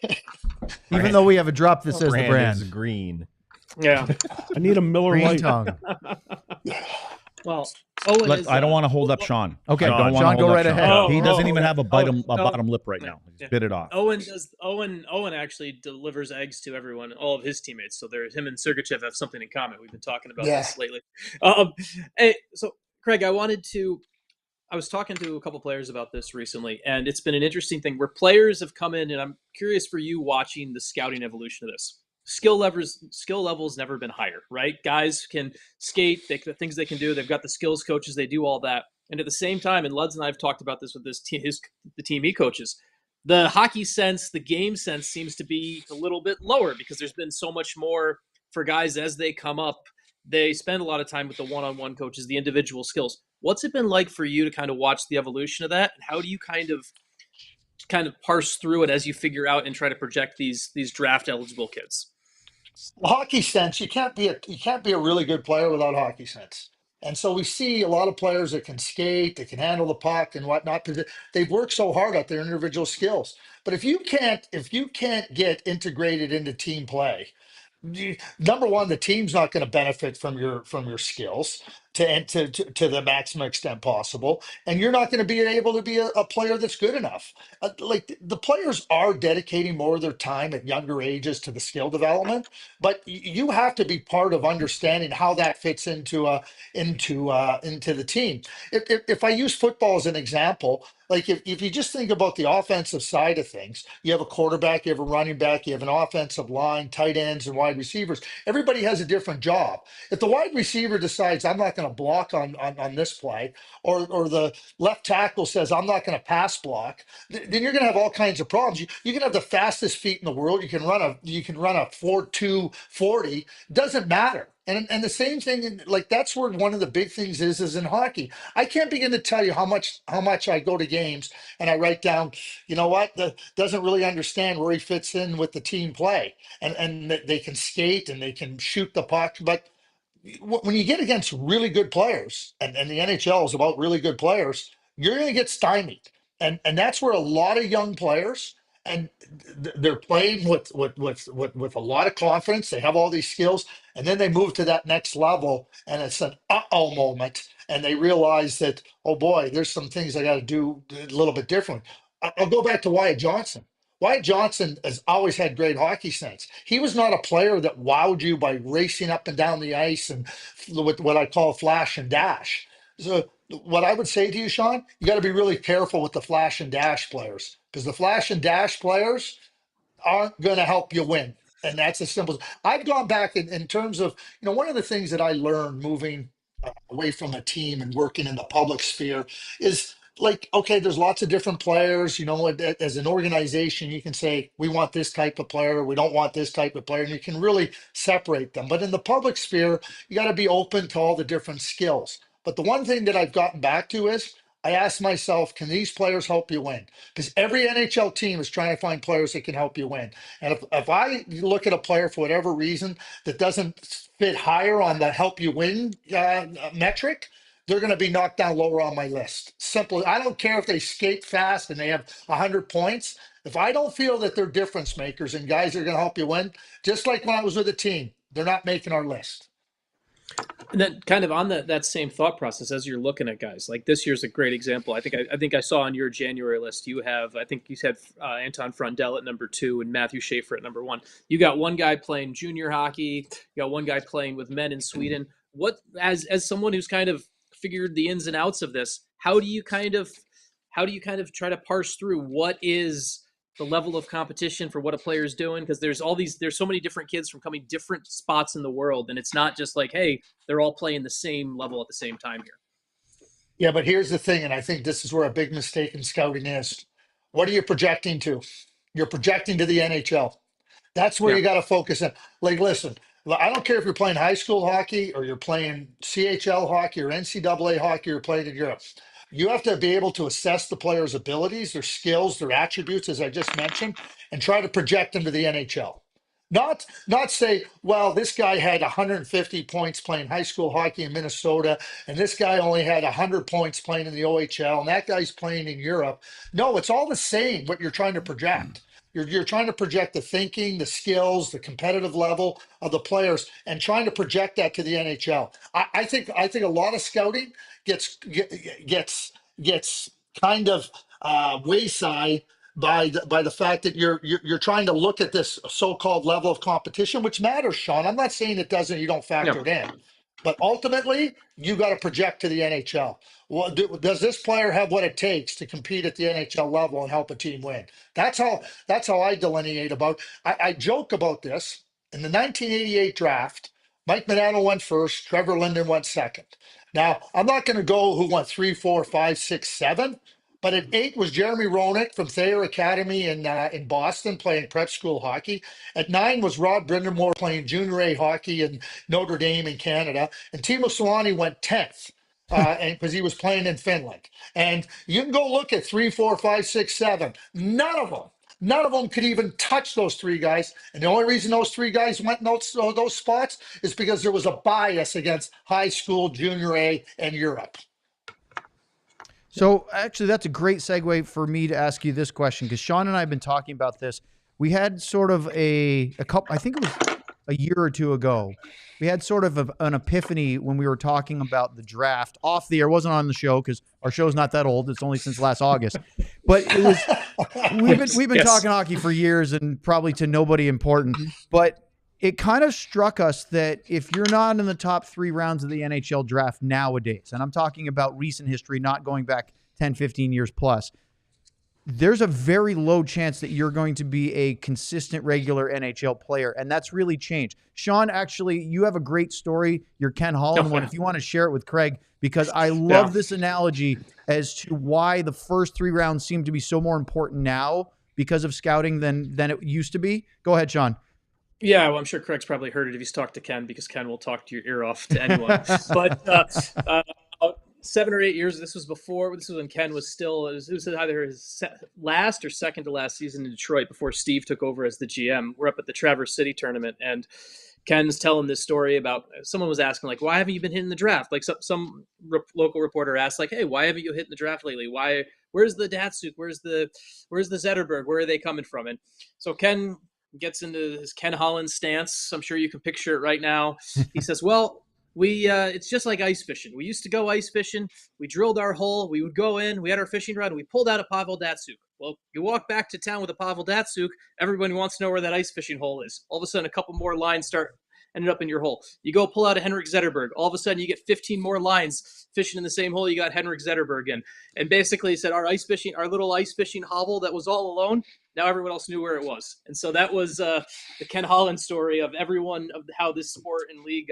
Even though we have a drop that says the brand. Is green. Yeah. I need a Miller Green Lite. tongue. Well, Owen is. I don't want to hold up Sean. Okay, I don't wanna Sean, go hold up right Sean. ahead. He doesn't Oh, even have a oh, bottom lip right now. He's yeah. bit it off. Owen actually delivers eggs to everyone, all of his teammates. So him and Sergachev have something in common. We've been talking about Yeah. this lately. So Craig, I was talking to a couple players about this recently, and it's been an interesting thing where players have come in, and I'm curious for you watching the scouting evolution of this. Skill levels never been higher, right? Guys can skate, the things they can do. They've got the skills coaches. They do all that. And at the same time, and Luds and I have talked about this with the team he coaches, the hockey sense, the game sense seems to be a little bit lower because there's been so much more for guys as they come up. They spend a lot of time with the one-on-one coaches, the individual skills. What's it been like for you to kind of watch the evolution of that? And how do you kind of parse through it as you figure out and try to project these draft eligible kids? Well, hockey sense, you can't be a really good player without hockey sense. And so we see a lot of players that can skate, that can handle the puck and whatnot, because they've worked so hard at their individual skills. But if you can't get integrated into team play, number one, the team's not going to benefit from your skills to the maximum extent possible, and you're not going to be able to be a player that's good enough. Like the players are dedicating more of their time at younger ages to the skill development, but you have to be part of understanding how that fits into the team. If I use football as an example, like if you just think about the offensive side of things, you have a quarterback, you have a running back, you have an offensive line, tight ends, and wide receivers. Everybody has a different job. If the wide receiver decides I'm not going to block on this play, or the left tackle says I'm not going to pass block, then you're going to have all kinds of problems. You can have the fastest feet in the world. You can run a 4.2 40. Doesn't matter. And the same thing, like that's where one of the big things is in hockey. I can't begin to tell you how much I go to games and I write down, you know what, doesn't really understand where he fits in with the team play, and they can skate and they can shoot the puck, but when you get against really good players, and the NHL is about really good players, you're going to get stymied, and that's where a lot of young players, and they're playing with a lot of confidence. They have all these skills, and then they move to that next level, and it's an uh-oh moment, and they realize that, oh boy, there's some things I got to do a little bit different. I'll go back to Wyatt Johnson. Wyatt Johnson has always had great hockey sense. He was not a player that wowed you by racing up and down the ice and with what I call flash and dash. So what I would say to you, Sean, you got to be really careful with the flash and dash players, because the flash and dash players aren't going to help you win. And that's as simple as I've gone back in terms of, one of the things that I learned moving away from a team and working in the public sphere is, like, okay, there's lots of different players, as an organization, you can say, we want this type of player, we don't want this type of player, and you can really separate them. But in the public sphere, you got to be open to all the different skills. But the one thing that I've gotten back to is I ask myself, can these players help you win? Because every NHL team is trying to find players that can help you win. And if I look at a player for whatever reason that doesn't fit higher on the help you win metric, they're going to be knocked down lower on my list. Simply, I don't care if they skate fast and they have 100 points. If I don't feel that they're difference makers and guys that are going to help you win, just like when I was with a team, they're not making our list. And then, kind of on that same thought process, as you're looking at guys, like this year's a great example. I think I saw on your January list, I think you said Anton Frundell at number 2 and Matthew Schaefer at number 1. You got one guy playing junior hockey. You got one guy playing with men in Sweden. What, as someone who's kind of figured the ins and outs of this, how do you kind of try to parse through what is the level of competition for what a player is doing? Because there's so many different kids from coming different spots in the world, and it's not just like, hey, they're all playing the same level at the same time here. Yeah, but here's the thing, and I think this is where a big mistake in scouting is. What are you projecting to? You're projecting to the NHL. That's where you got to focus on. Like, listen, I don't care if you're playing high school hockey or you're playing CHL hockey or NCAA hockey or playing in Europe. You have to be able to assess the player's abilities, their skills, their attributes, as I just mentioned, and try to project them to the NHL. Not say, well, this guy had 150 points playing high school hockey in Minnesota, and this guy only had 100 points playing in the OHL, and that guy's playing in Europe. No, it's all the same what you're trying to project. You're trying to project the thinking, the skills, the competitive level of the players, and trying to project that to the NHL. I think a lot of scouting gets kind of wayside by the fact that you're trying to look at this so-called level of competition, which matters, Sean. I'm not saying it doesn't. You don't factor it in. But ultimately, you got to project to the NHL. Well, does this player have what it takes to compete at the NHL level and help a team win? That's how I delineate about. I joke about this. In the 1988 draft, Mike Modano went first, Trevor Linden went second. Now, I'm not going to go who went 3, 4, 5, 6, 7. But at 8 was Jeremy Roenick from Thayer Academy in Boston playing prep school hockey. At 9 was Rod Brindamore playing junior A hockey in Notre Dame in Canada. And Timo Solani went 10th because he was playing in Finland. And you can go look at 3, 4, 5, 6, 7. None of them could even touch those 3 guys. And the only reason those 3 guys went in those spots is because there was a bias against high school, junior A, and Europe. So actually, that's a great segue for me to ask you this question, because Sean and I have been talking about this. We had sort of a couple, I think it was a year or two ago. We had sort of an epiphany when we were talking about the draft off the air. It wasn't on the show because our show's not that old. It's only since last August. But it was we've been talking hockey for years and probably to nobody important. But it kind of struck us that if you're not in the top 3 rounds of the NHL draft nowadays, and I'm talking about recent history, not going back 10, 15 years plus, there's a very low chance that you're going to be a consistent, regular NHL player. And that's really changed. Sean, actually, you have a great story, your Ken Holland one, if you want to share it with Craig, because I love this analogy as to why the first 3 rounds seem to be so more important now because of scouting than it used to be. Go ahead, Sean. Yeah, well, I'm sure Craig's probably heard it if he's talked to Ken, because Ken will talk to your ear off to anyone. But 7 or 8 years, this was when Ken was still, it was either his last or second to last season in Detroit before Steve took over as the GM. We're up at the Traverse City tournament, and Ken's telling this story about, someone was asking, like, why haven't you been hitting the draft? Like some local reporter asked, like, hey, why haven't you hit the draft lately? Where's the Datsuk? Where's the Zetterberg? Where are they coming from? And so Ken gets into his Ken Holland stance. I'm sure you can picture it right now. He says, well, it's just like ice fishing. We used to go ice fishing. We drilled our hole. We would go in. We had our fishing rod. And we pulled out a Pavel Datsuk. Well, you walk back to town with a Pavel Datsuk. Everybody wants to know where that ice fishing hole is. All of a sudden, a couple more lines ended up in your hole. You go pull out a Henrik Zetterberg. All of a sudden, you get 15 more lines fishing in the same hole you got Henrik Zetterberg in. And basically, he said, our little ice fishing hovel that was all alone, now everyone else knew where it was. And so that was the Ken Holland story of how this sport and league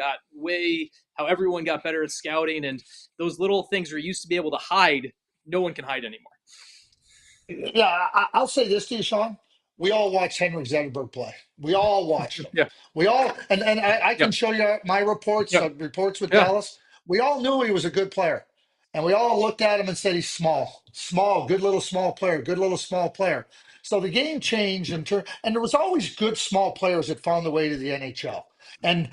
how everyone got better at scouting. And those little things we used to be able to hide, no one can hide anymore. Yeah, I'll say this to you, Sean. We all watched Henrik Zetterberg play. We all watched him. Yeah. We all, and I can show you my reports, reports with Dallas. We all knew he was a good player. And we all looked at him and said, he's small, good little small player. So the game changed and there was always good small players that found the way to the NHL. And,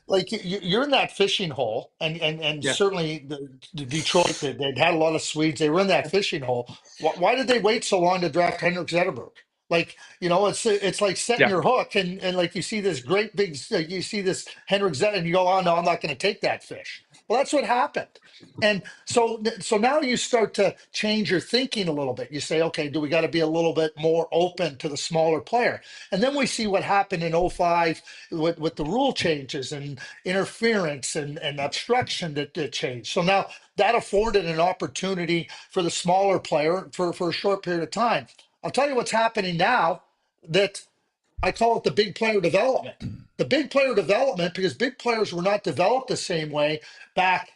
like you're in that fishing hole, and certainly the Detroit, they'd had a lot of Swedes. They were in that fishing hole. Why did they wait so long to draft Henrik Zetterberg? Like, it's like setting your hook, and like you see this great big, you see this Henrik Zetterberg, and you go, oh no, I'm not going to take that fish. Well, that's what happened. And so now you start to change your thinking a little bit. You say, okay, do we got to be a little bit more open to the smaller player? And then we see what happened in 2005 with the rule changes and interference and obstruction that changed. So now that afforded an opportunity for the smaller player for a short period of time. I'll tell you what's happening now, that I call it the big player development. The big player development, because big players were not developed the same way back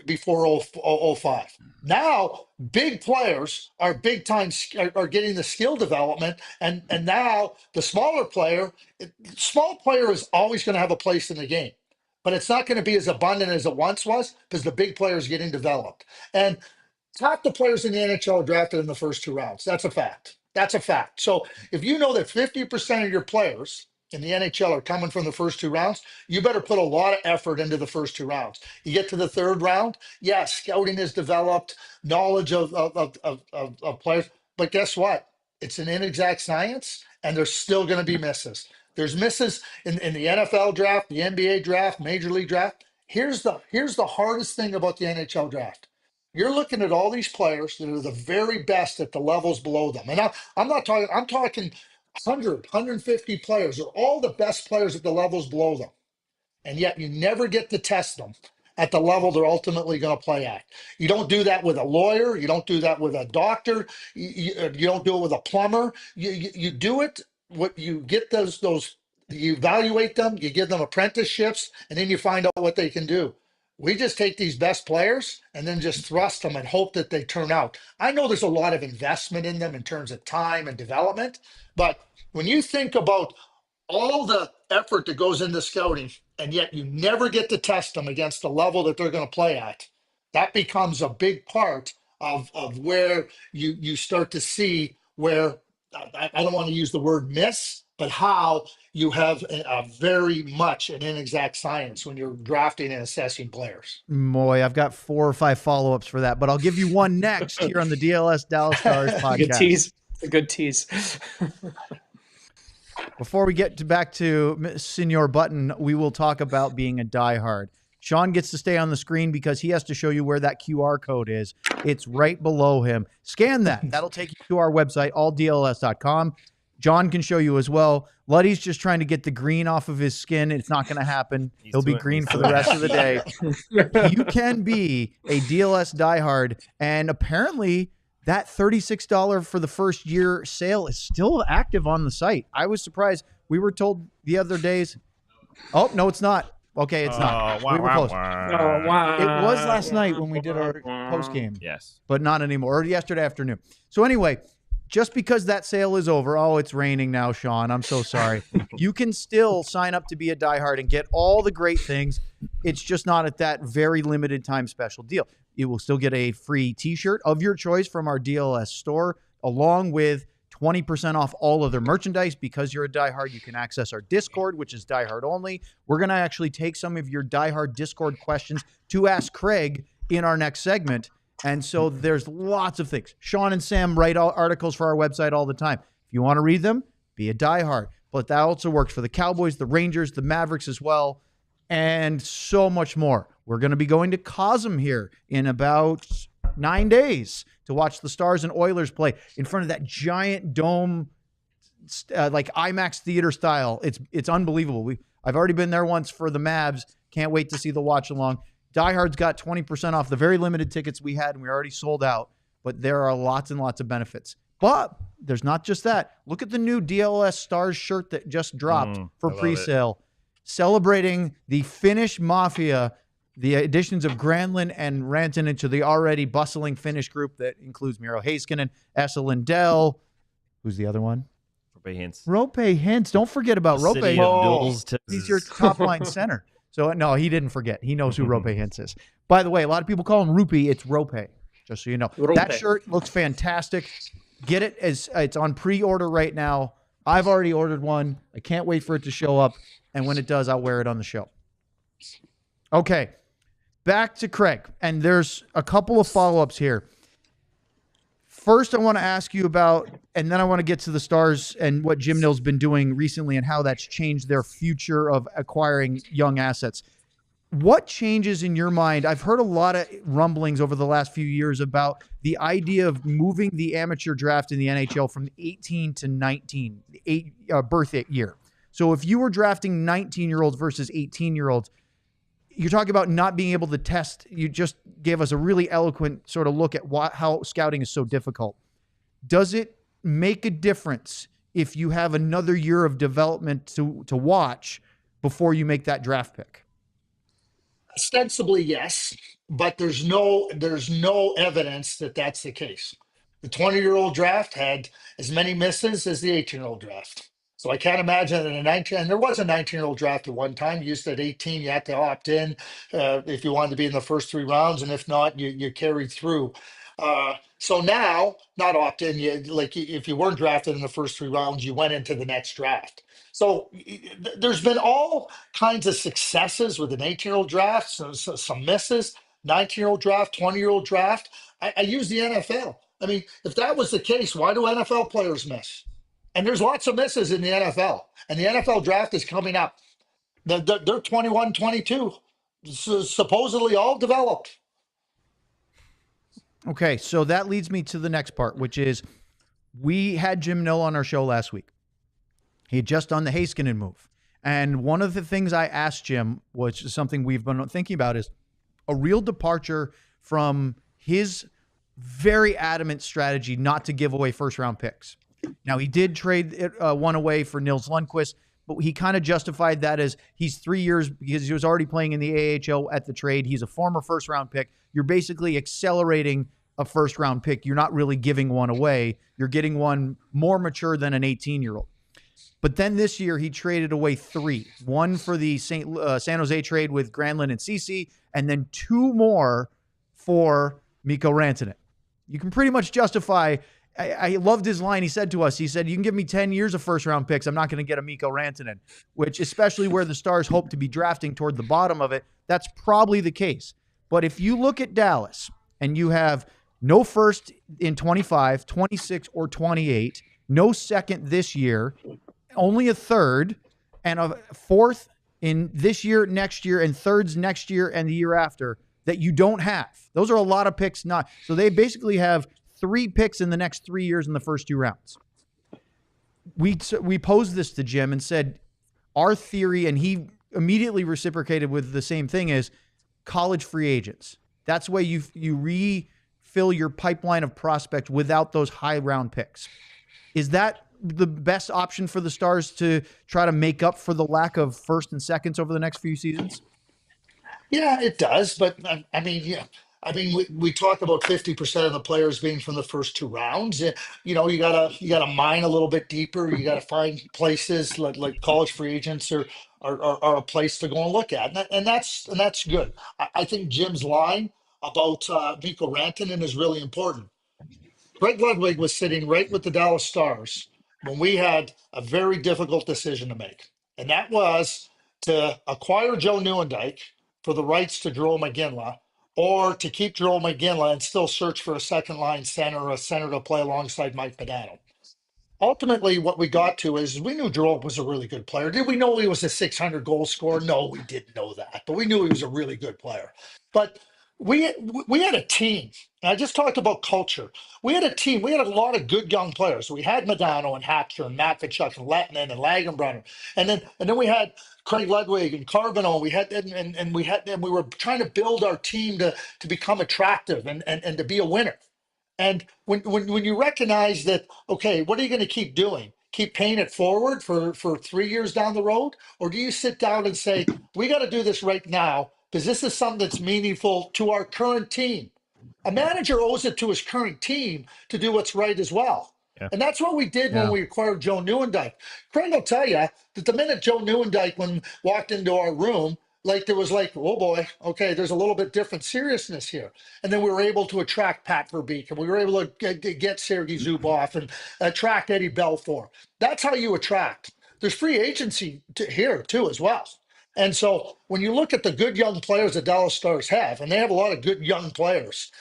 before 2005. Now, big players are big time, are getting the skill development, and now the small player is always going to have a place in the game, but it's not going to be as abundant as it once was because the big player is getting developed. And half the players in the NHL are drafted in the first 2 rounds. That's a fact. So if you know that 50% of your players in the NHL are coming from the first 2 rounds, you better put a lot of effort into the first 2 rounds. You get to the 3rd round, scouting is developed, knowledge of players. But guess what? It's an inexact science, and there's still going to be misses. There's misses in the NFL draft, the NBA draft, Major League draft. Here's the hardest thing about the NHL draft. You're looking at all these players that are the very best at the levels below them. And I'm not talking, I'm talking 100, 150 players are all the best players at the levels below them. And yet you never get to test them at the level they're ultimately going to play at. You don't do that with a lawyer. You don't do that with a doctor. You don't do it with a plumber. You do it, what you get those, you evaluate them, you give them apprenticeships, and then you find out what they can do. We just take these best players and then just thrust them and hope that they turn out. I know there's a lot of investment in them in terms of time and development, but when you think about all the effort that goes into scouting, and yet you never get to test them against the level that they're going to play at, that becomes a big part of where you start to see where, I don't want to use the word miss, but how you have a very much an inexact science when you're drafting and assessing players. Boy, I've got 4 or 5 follow-ups for that, but I'll give you one next here on the DLS Dallas Stars podcast. Good tease. A good tease. Before we get back to Senor Button, we will talk about being a diehard. Sean gets to stay on the screen because he has to show you where that QR code is. It's right below him. Scan that. That'll take you to our website, alldls.com. John can show you as well. Luddy's just trying to get the green off of his skin. It's not going to happen. He'll be green for the rest of the day. You can be a DLS diehard, and apparently that $36 for the first year sale is still active on the site. I was surprised. We were told the other days, oh, no, it's not. Okay, it's not. We were close. It was last night when we did our post game. Yes. But not anymore. Or yesterday afternoon. So anyway, just because that sale is over, oh, it's raining now, Sean. I'm so sorry. You can still sign up to be a diehard and get all the great things. It's just not at that very limited time special deal. You will still get a free t-shirt of your choice from our DLS store, along with 20% off all other merchandise. Because you're a diehard, you can access our Discord, which is diehard only. We're going to actually take some of your diehard Discord questions to ask Craig in our next segment. And so there's lots of things. Sean and Sam write articles for our website all the time. If you want to read them, be a diehard. But that also works for the Cowboys, the Rangers, the Mavericks as well, and so much more. We're going to be going to Cosm here in about 9 days to watch the Stars and Oilers play in front of that giant dome, like IMAX theater style. It's unbelievable. I've already been there once for the Mavs. Can't wait to see the watch along. Diehard's got 20% off the very limited tickets we had, and we already sold out. But there are lots and lots of benefits. But there's not just that. Look at the new DLS Stars shirt that just dropped for pre-sale, celebrating the Finnish Mafia, the additions of Granlund and Rantanen to the already bustling Finnish group that includes Miro Heiskanen, Esa Lindell. Who's the other one? Roope Hintz. Roope Hintz. Don't forget about Roope. City of Noodles to- He's your top line center. So, no, he didn't forget. He knows who Roope Hintz is. By the way, a lot of people call him Rupee. It's Roope, just so you know. Roope. That shirt looks fantastic. Get it. It's on pre-order right now. I've already ordered one. I can't wait for it to show up. And when it does, I'll wear it on the show. Okay, back to Craig. And there's a couple of follow-ups here. First, I want to ask you about, and then I want to get to the Stars and what Jim Nill's been doing recently and how that's changed their future of acquiring young assets. What changes in your mind? I've heard a lot of rumblings over the last few years about the idea of moving the amateur draft in the NHL from 18 to 19, birth year. So if you were drafting 19-year-olds versus 18-year-olds, you're talking about not being able to test. You just gave us a really eloquent sort of look at how scouting is so difficult. Does it make a difference if you have another year of development to watch before you make that draft pick? Ostensibly, yes, but there's no evidence that that's the case. The 20-year-old draft had as many misses as the 18-year-old draft. So I can't imagine that a 19, and there was a 19-year-old draft at one time. You used to at 18, you had to opt in if you wanted to be in the first 3 rounds, and if not, you carried through. So now, not opt in, if you weren't drafted in the first 3 rounds, you went into the next draft. So there's been all kinds of successes with an 18-year-old draft, so some misses, 19-year-old draft, 20-year-old draft. I use the NFL. I mean, if that was the case, why do NFL players miss? And there's lots of misses in the NFL. And the NFL draft is coming up. They're 21, 22, supposedly all developed. Okay, so that leads me to the next part, which is we had Jim Nill on our show last week. He had just done the Heiskanen move. And one of the things I asked Jim, which is something we've been thinking about, is a real departure from his very adamant strategy not to give away first-round picks. Now, he did trade one away for Nils Lundqvist, but he kind of justified that as he's 3 years because he was already playing in the AHL at the trade. He's a former first-round pick. You're basically accelerating a first-round pick. You're not really giving one away. You're getting one more mature than an 18-year-old. But then this year, he traded away 3. One for the San Jose trade with Granlund and Ceci, and then 2 more for Mikko Rantanen. You can pretty much justify. I loved his line. He said to us, he said, you can give me 10 years of first-round picks. I'm not going to get a Mikko Rantanen, which especially where the Stars hope to be drafting toward the bottom of it, that's probably the case. But if you look at Dallas and you have no first in 25, 26, or 28, no second this year, only a third, and a fourth in this year, next year, and thirds next year and the year after that you don't have. Those are a lot of picks. So they basically have 3 picks in the next 3 years in the first 2 rounds. We posed this to Jim and said, our theory, and he immediately reciprocated with the same thing, is college free agents. That's why you refill your pipeline of prospects without those high round picks. Is that the best option for the Stars to try to make up for the lack of first and seconds over the next few seasons? Yeah, it does. But I mean, yeah. I mean, we talk about 50% of the players being from the first 2 rounds. You know, you gotta mine a little bit deeper. You gotta find places like college free agents are a place to go and look at, and that's good. I think Jim's line about Mikko Rantanen is really important. Greg Ludwig was sitting right with the Dallas Stars when we had a very difficult decision to make, and that was to acquire Joe Nieuwendyk for the rights to Jarome Iginla, or to keep Jarome Iginla and still search for a second line center or a center to play alongside Mike Modano. Ultimately, what we got to is we knew Jarome was a really good player. Did we know he was a 600 goal scorer? No, we didn't know that, but we knew he was a really good player. But we had a team. And I just talked about culture. We had a team. We had a lot of good young players. We had Modano and Hatcher and Matvichuk and Lettinen and Lagenbrunner, and then we had Craig Ludwig and Carbonneau. And we were trying to build our team to become attractive and to be a winner. And when you recognize that, okay, what are you going to keep doing? Keep paying it forward for 3 years down the road? Or do you sit down and say, we got to do this right now because this is something that's meaningful to our current team? A manager owes it to his current team to do what's right as well. Yeah. And that's what we did when we acquired Joe Nieuwendyk. Craig will tell you that the minute Joe Nieuwendyk walked into our room, there was oh boy, okay, there's a little bit different seriousness here. And then we were able to attract Pat Verbeek, and we were able to get Sergei Zubov and attract Eddie Belfour. That's how you attract. There's free agency here too as well. And so when you look at the good young players that Dallas Stars have, and they have a lot of good young players,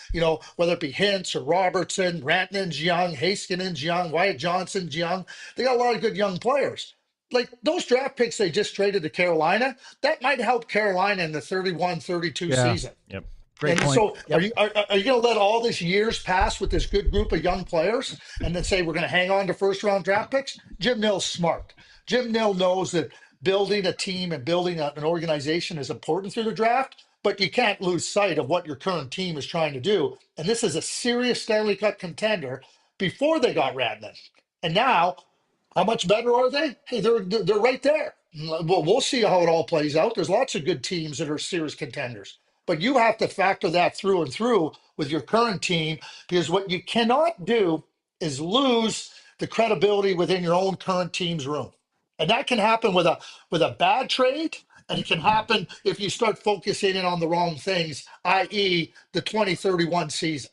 whether it be Hintz or Robertson, Rantanen's young, Heiskanen's young, Wyatt Johnson's young, they got a lot of good young players. Like those draft picks they just traded to Carolina, that might help Carolina in the 31-32 season. Yep. Great point. So are you going to let all these years pass with this good group of young players and then say we're going to hang on to first-round draft picks? Jim Nill's smart. Jim Nill knows that building a team and building an organization is important through the draft, but you can't lose sight of what your current team is trying to do. And this is a serious Stanley Cup contender before they got Rantanen. And now, how much better are they? Hey, they're right there. Well, we'll see how it all plays out. There's lots of good teams that are serious contenders. But you have to factor that through and through with your current team, because what you cannot do is lose the credibility within your own current team's room. And that can happen with a bad trade, and it can happen if you start focusing in on the wrong things, i.e. the 2031 season.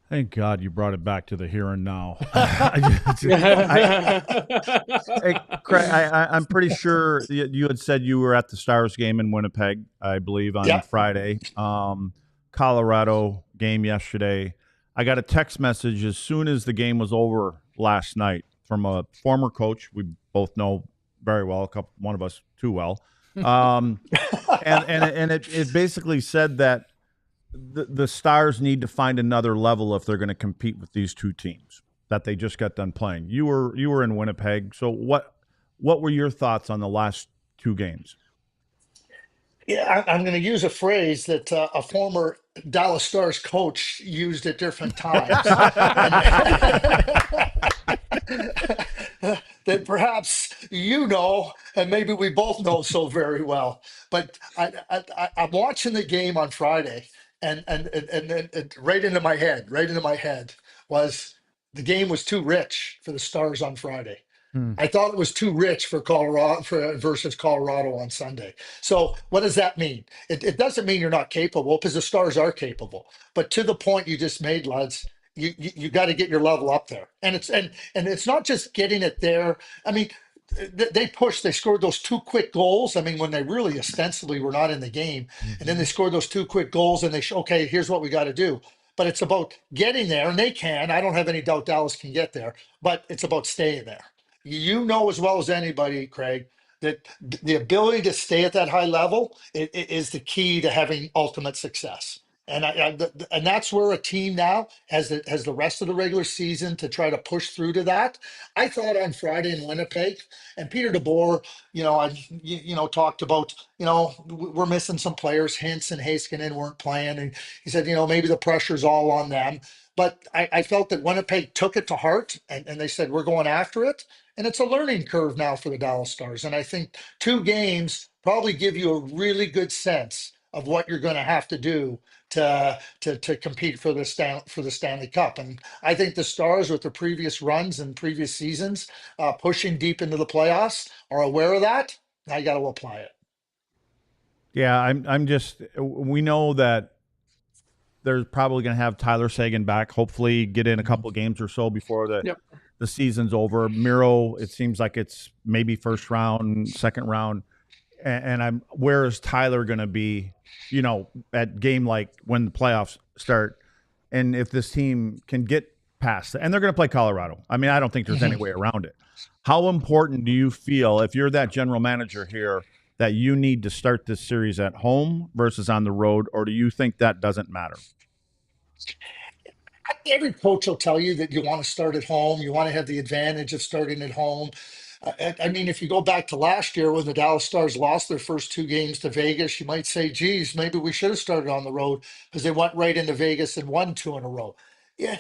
Thank God you brought it back to the here and now. Hey, Craig, I'm pretty sure you had said you were at the Stars game in Winnipeg, I believe, on Friday. Colorado game yesterday. I got a text message as soon as the game was over last night from a former coach we both know very well, one of us too well. And it basically said that the Stars need to find another level if they're going to compete with these two teams that they just got done playing. You were in Winnipeg, so what were your thoughts on the last two games? Yeah, I'm going to use a phrase that a former Dallas Stars coach used at different times. That perhaps you know, and maybe we both know so very well. But I'm watching the game on Friday, and right into my head was the game was too rich for the Stars on Friday. I thought it was too rich for Colorado versus Colorado on Sunday. So what does that mean? It doesn't mean you're not capable, because the Stars are capable. But to the point you just made, lads, you got to get your level up there, and it's not just getting it there. I mean, they pushed. They scored those two quick goals. I mean, when they really ostensibly were not in the game, and then they scored those two quick goals, and okay, here's what we got to do. But it's about getting there, and they can. I don't have any doubt Dallas can get there, but it's about staying there. You know as well as anybody, Craig, that the ability to stay at that high level is the key to having ultimate success. And that's where a team now has the rest of the regular season to try to push through to that. I thought on Friday in Winnipeg, and Peter DeBoer, talked about, we're missing some players. Hintz and Heiskanen weren't playing, and he said, maybe the pressure's all on them. But I felt that Winnipeg took it to heart, and they said, we're going after it. And it's a learning curve now for the Dallas Stars. And I think 2 games probably give you a really good sense of what you're going to have to do to compete for the Stanley Cup. And I think the Stars, with the previous runs and previous seasons, pushing deep into the playoffs, are aware of that. Now you got to apply it. Yeah, we know that they're probably going to have Tyler Seguin back, hopefully get in a couple of games or so before the season's over. Miro, it seems like it's maybe first round, second round. And where is Tyler going to be, at game like when the playoffs start? And if this team can get past it, and they're going to play Colorado. I mean, I don't think there's any way around it. How important do you feel, if you're that general manager here, that you need to start this series at home versus on the road, or do you think that doesn't matter? Every coach will tell you that you want to start at home. You want to have the advantage of starting at home. I mean, if you go back to last year when the Dallas Stars lost their first 2 games to Vegas, you might say, geez, maybe we should have started on the road, because they went right into Vegas and won 2 in a row. Yeah,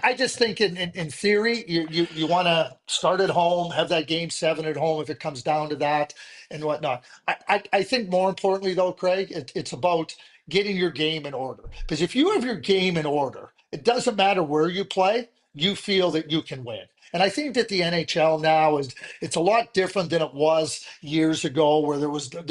I just think in theory, you want to start at home, have that game 7 at home if it comes down to that and whatnot. I think more importantly, though, Craig, it's about getting your game in order. Because if you have your game in order, it doesn't matter where you play, you feel that you can win. And I think that the NHL now it's a lot different than it was years ago, where there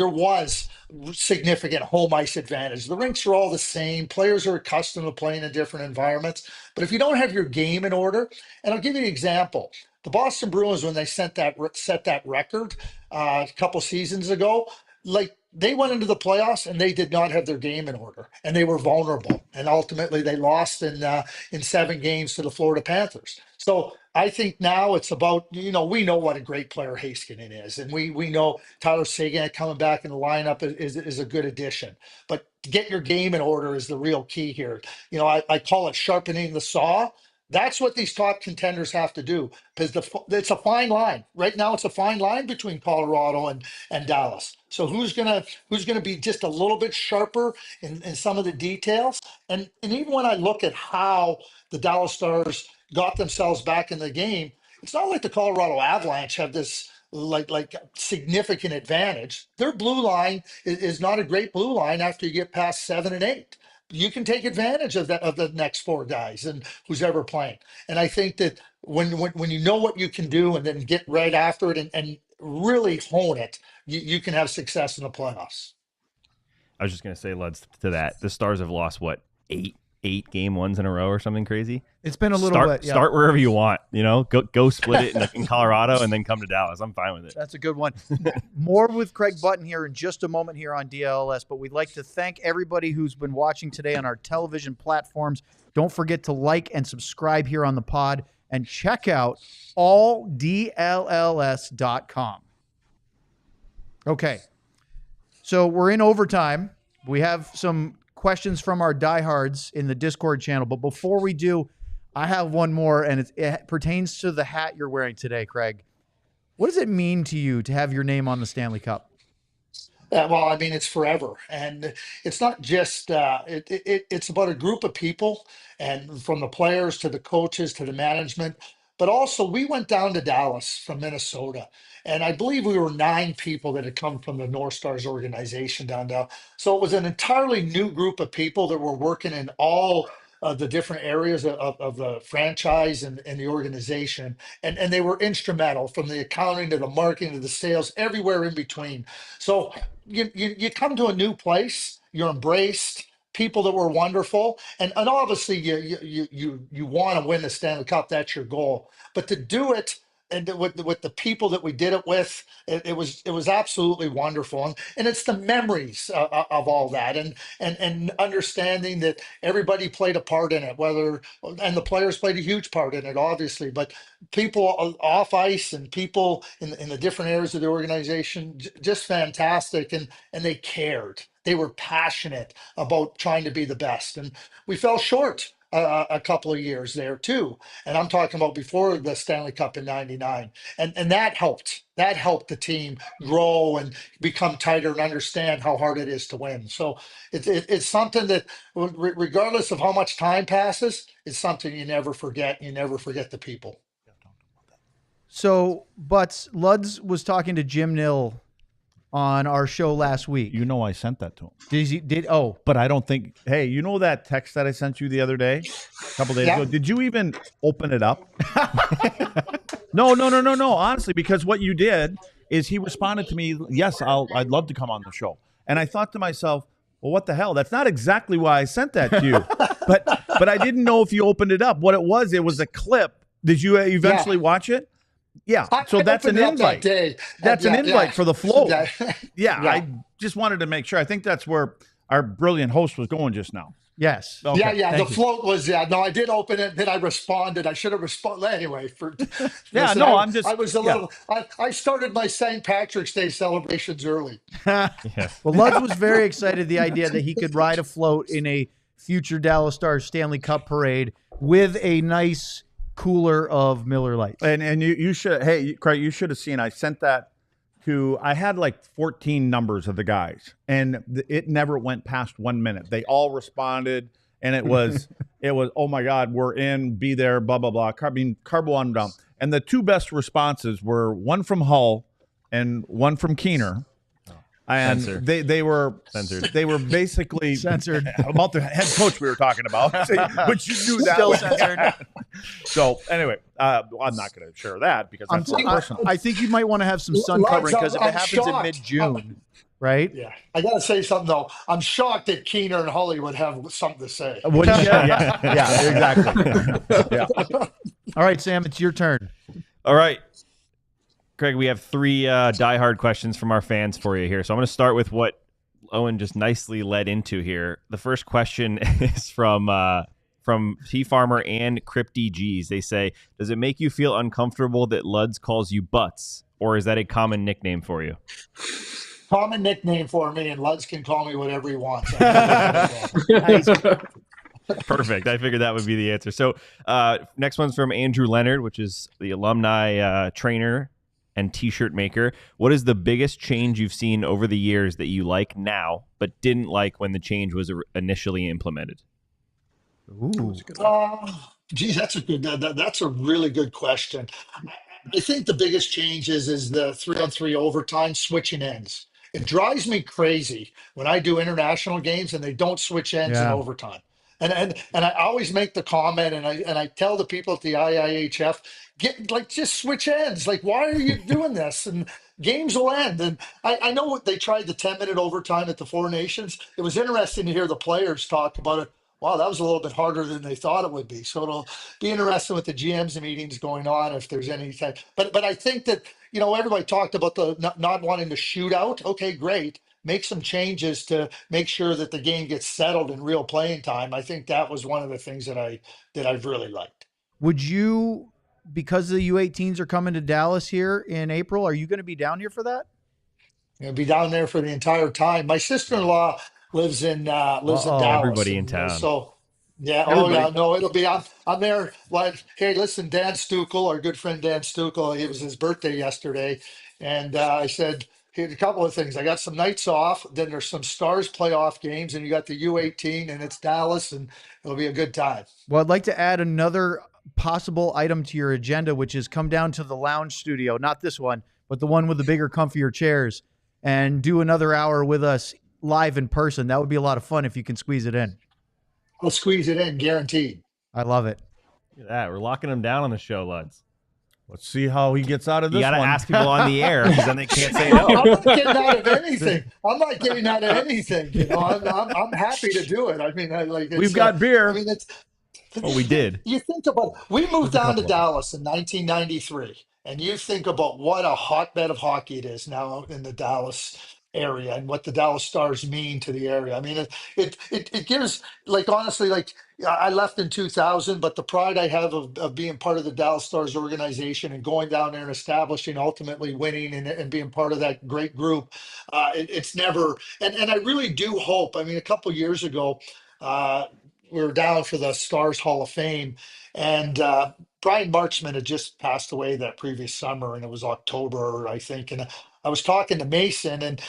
was significant home ice advantage. The rinks are all the same. Players are accustomed to playing in different environments. But if you don't have your game in order, and I'll give you an example. The Boston Bruins, when they set that record a couple seasons ago, they went into the playoffs and they did not have their game in order, and they were vulnerable. And ultimately they lost in 7 games to the Florida Panthers. So I think now it's about, we know what a great player Heiskanen is, and we know Tyler Seguin coming back in the lineup is a good addition. But to get your game in order is the real key here. I call it sharpening the saw. That's what these top contenders have to do, because it's a fine line. Right now, it's a fine line between Colorado and Dallas. So who's gonna be just a little bit sharper in some of the details? And even when I look at how the Dallas Stars got themselves back in the game, it's not like the Colorado Avalanche have this like significant advantage. Their blue line is not a great blue line after you get past 7 and 8. You can take advantage of the next 4 guys and who's ever playing. And I think that when you know what you can do and then get right after it and really hone it, you can have success in the playoffs. I was just going to say, Luds, to that, the Stars have lost, 8 8 game ones in a row or something crazy. It's been a little bit. Yeah. Start wherever you want. Go split it in Colorado and then come to Dallas. I'm fine with it. That's a good one. More with Craig Button here in just a moment here on DLLS, but we'd like to thank everybody who's been watching today on our television platforms. Don't forget to like and subscribe here on the pod and check out alldlls.com. Okay. So we're in overtime. We have some questions from our diehards in the Discord channel. But before we do, I have one more, and it pertains to the hat you're wearing today, Craig. What does it mean to you to have your name on the Stanley Cup? Well, I mean, it's forever, and it's not just it's about a group of people, and from the players to the coaches to the management. But also, we went down to Dallas from Minnesota, and I believe we were 9 people that had come from the North Stars organization down there. So it was an entirely new group of people that were working in all the different areas of the franchise and the organization. And they were instrumental, from the accounting to the marketing to the sales, everywhere in between. So you come to a new place, you're embraced, people that were wonderful, and obviously you want to win the Stanley Cup. That's your goal. But to do it, and with the people that we did it with, it was absolutely wonderful, and it's the memories of all that, and understanding that everybody played a part in it, and the players played a huge part in it, obviously, but people off ice and people in the different areas of the organization, just fantastic, and they cared. They were passionate about trying to be the best, and we fell short a couple of years there too. And I'm talking about before the Stanley Cup in '99, and that helped. That helped the team grow and become tighter and understand how hard it is to win. So it's something that, regardless of how much time passes, it's something you never forget. You never forget the people. So, but Luds was talking to Jim Nill on our show last week. You know I sent that to him. But I don't think, hey, you know that text that I sent you the other day? A couple days ago? Did you even open it up? No. Honestly, because what you did is he responded to me, yes, I'd love to come on the show. And I thought to myself, well, what the hell? That's not exactly why I sent that to you. but I didn't know if you opened it up. What it was a clip. Did you eventually watch it? Yeah, so that's an invite. That's an invite for the flow. I just wanted to make sure. I think that's where our brilliant host was going just now. Yes. Okay. The float was, no, I did open it, then I responded. I should have responded anyway. I started my St. Patrick's Day celebrations early. Well, Luds was very excited, the idea that he could ride a float in a future Dallas Stars Stanley Cup parade with a nice cooler of Miller Lights. And you should, hey, Craig, you should have seen, I sent that to, I had like 14 numbers of the guys, and it never went past 1 minute. They all responded, and it was, oh my God, we're in, be there, blah, blah, blah. Carbo on down. And the 2 best responses were one from Hull and one from Keener. And they were censored. They were basically censored about the head coach we were talking about, which you knew that still was censored. So anyway, I'm not going to share that because that's personal. I think you might want to have some sun covering, because if it happens in mid-June, right? Yeah, I got to say something though. I'm shocked that Keener and Holly would have something to say. Yeah, exactly. Yeah. All right, Sam, it's your turn. All right. Craig, we have 3 diehard questions from our fans for you here. So I'm going to start with what Owen just nicely led into here. The first question is from T Farmer and Crypty G's. They say, does it make you feel uncomfortable that Luds calls you Butts, or is that a common nickname for you? Common nickname for me, and Luds can call me whatever he wants. Perfect. I figured that would be the answer. So next one's from Andrew Leonard, which is the alumni trainer and t-shirt maker. What is the biggest change you've seen over the years that you like now but didn't like when the change was initially implemented? Ooh. Geez, that's a really good question. I think the biggest change is the 3-on-3 overtime switching ends. It drives me crazy when I do international games and they don't switch ends in overtime. And I always make the comment, and I tell the people at the IIHF, just switch ends. Like, why are you doing this? And games will end. And I know what they tried the 10-minute overtime at the Four Nations. It was interesting to hear the players talk about it. wow, that was a little bit harder than they thought it would be. So it'll be interesting with the GMs meetings going on if there's any type. But I think that, everybody talked about the not wanting to shoot out. Okay, great. Make some changes to make sure that the game gets settled in real playing time. I think that was one of the things that I've really liked. Would you, because the U18s are coming to Dallas here in April, are you going to be down here for that? Be down there for the entire time. My sister-in-law lives in Dallas. Everybody in town. So yeah, Everybody. no, it'll be I'm there. Like, hey, listen, Dan Stukel, our good friend Dan Stukel, it was his birthday yesterday, and I said, here's a couple of things. I got some nights off. Then there's some Stars playoff games, and you got the U18, and it's Dallas, and it'll be a good time. Well, I'd like to add another possible item to your agenda, which is come down to the lounge studio, not this one, but the one with the bigger, comfier chairs, and do another hour with us live in person. That would be a lot of fun if you can squeeze it in. I'll squeeze it in, guaranteed. I love it. Look at that. We're locking him down on the show, Luds. Let's see how he gets out of this You got to one. ask people on the air because then they can't say I'm no. not getting out of anything. I'm not getting out of anything. I'm happy to do it. I mean, We've got beer. I mean, it's. Oh, we did. You think about we moved down to Dallas in 1993, and you think about what a hotbed of hockey it is now in the Dallas area, and what the Dallas Stars mean to the area. I mean, it gives, like, honestly, like, I left in 2000, but the pride I have of being part of the Dallas Stars organization and going down there and establishing, ultimately winning, and being part of that great group, it's never. And I really do hope. I mean, a couple years ago. We were down for the Stars Hall of Fame, and Brian Marchman had just passed away that previous summer, and it was October, I think. And I was talking to Mason, and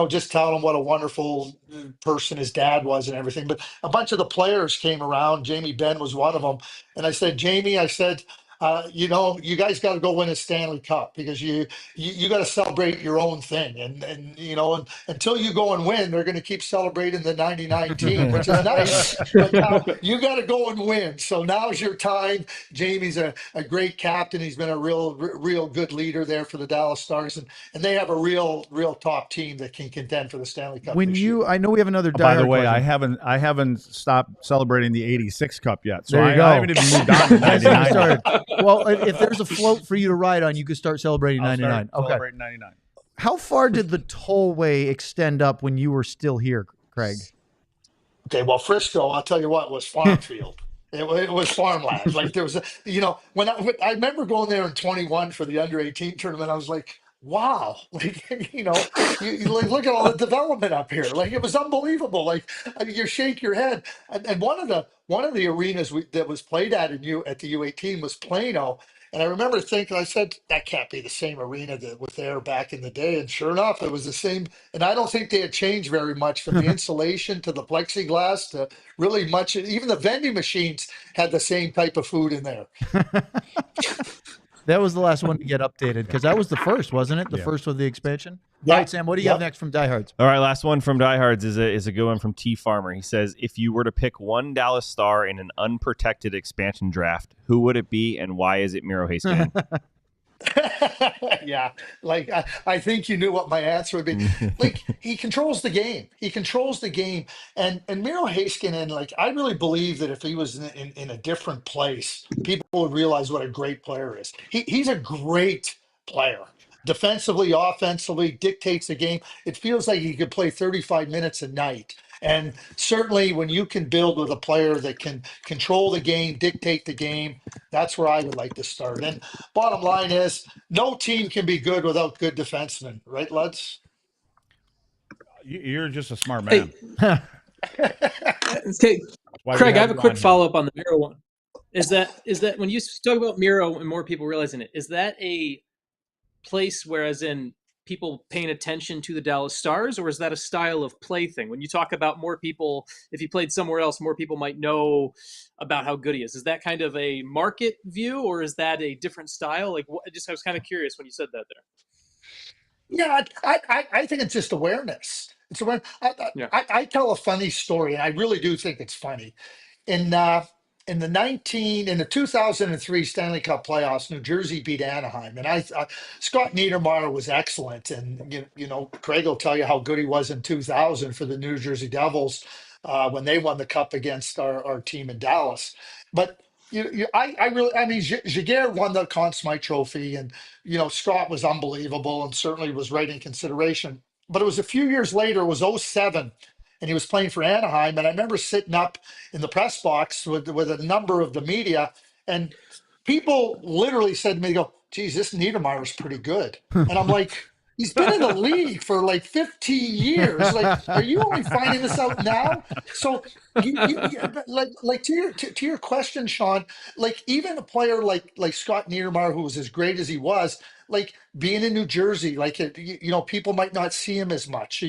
just telling him what a wonderful person his dad was and everything. But a bunch of the players came around. Jamie Benn was one of them, and I said, Jamie, I said, you guys got to go win a Stanley Cup, because you got to celebrate your own thing, and until you go and win, they're going to keep celebrating the '99 team, which is nice. But now you got to go and win. So now's your time. Jamie's a great captain. He's been a real good leader there for the Dallas Stars, and they have a real top team that can contend for the Stanley Cup. When this year. I know we have another. By the way, question. I haven't stopped celebrating the '86 Cup yet, so There you go. I haven't even moved on to That's when we 99. started. Well, if there's a float for you to ride on, you could start celebrating I'll 99. start Okay. celebrating 99. How far did the tollway extend up when you were still here, Craig? Okay, well, Frisco, I'll tell you what, was farm field. It was farmland. Like, there was when I remember going there in 21 for the under 18 tournament, I was like, wow, like, you like, look at all the development up here. Like, it was unbelievable. Like, I mean, you shake your head. And one of the arenas that was played at at the U18 was Plano. And I remember thinking, I said, that can't be the same arena that was there back in the day. And sure enough, it was the same. And I don't think they had changed very much, from the insulation to the plexiglass to really much. Even the vending machines had the same type of food in there. That was the last one to get updated, because that was the first, wasn't it? The first with the expansion. All right, Sam, what do you have next from Diehards? All right, last one from Diehards is a good one from T Farmer. He says, if you were to pick one Dallas Star in an unprotected expansion draft, who would it be, and why is it Miro Heiskanen? Yeah, like I think you knew what my answer would be. Like, he controls the game. He controls the game, and Miro Heiskanen, like, I really believe that if he was in a different place, people would realize what a great player is. He's a great player. Defensively, offensively, dictates the game. It feels like he could play 35 minutes a night. And certainly when you can build with a player that can control the game, dictate the game, that's where I would like to start. And bottom line is, no team can be good without good defensemen, right, Lutz? You're just a smart man. Okay, Craig, I have a quick follow-up on the Miro one. Is that when you talk about Miro and more people realizing it, is that a place where, as in, people paying attention to the Dallas Stars, or is that a style of play thing? When you talk about more people, if he played somewhere else, more people might know about how good he is. Is that kind of a market view, or is that a different style? Like, I was kind of curious when you said that there. Yeah, I think it's just awareness. It's awareness. I tell a funny story, and I really do think it's funny. In the 2003 Stanley Cup playoffs, New Jersey beat Anaheim, and Scott Niedermayer was excellent, and Craig will tell you how good he was in 2000 for the New Jersey Devils. when they won the cup against our team in Dallas. But I mean, Jaguar won the Conn Smythe Trophy, and Scott was unbelievable and certainly was right in consideration. But it was a few years later. It was '07, and he was playing for Anaheim. And I remember sitting up in the press box with a number of the media, and people literally said to me, "Go, geez, this Niedermayer is pretty good." And I'm like, he's been in the league for like 15 years. Like, are you only finding this out now? So, like to your question, Sean, like even a player like Scott Niedermayer, who was as great as he was, like being in New Jersey, like people might not see him as much.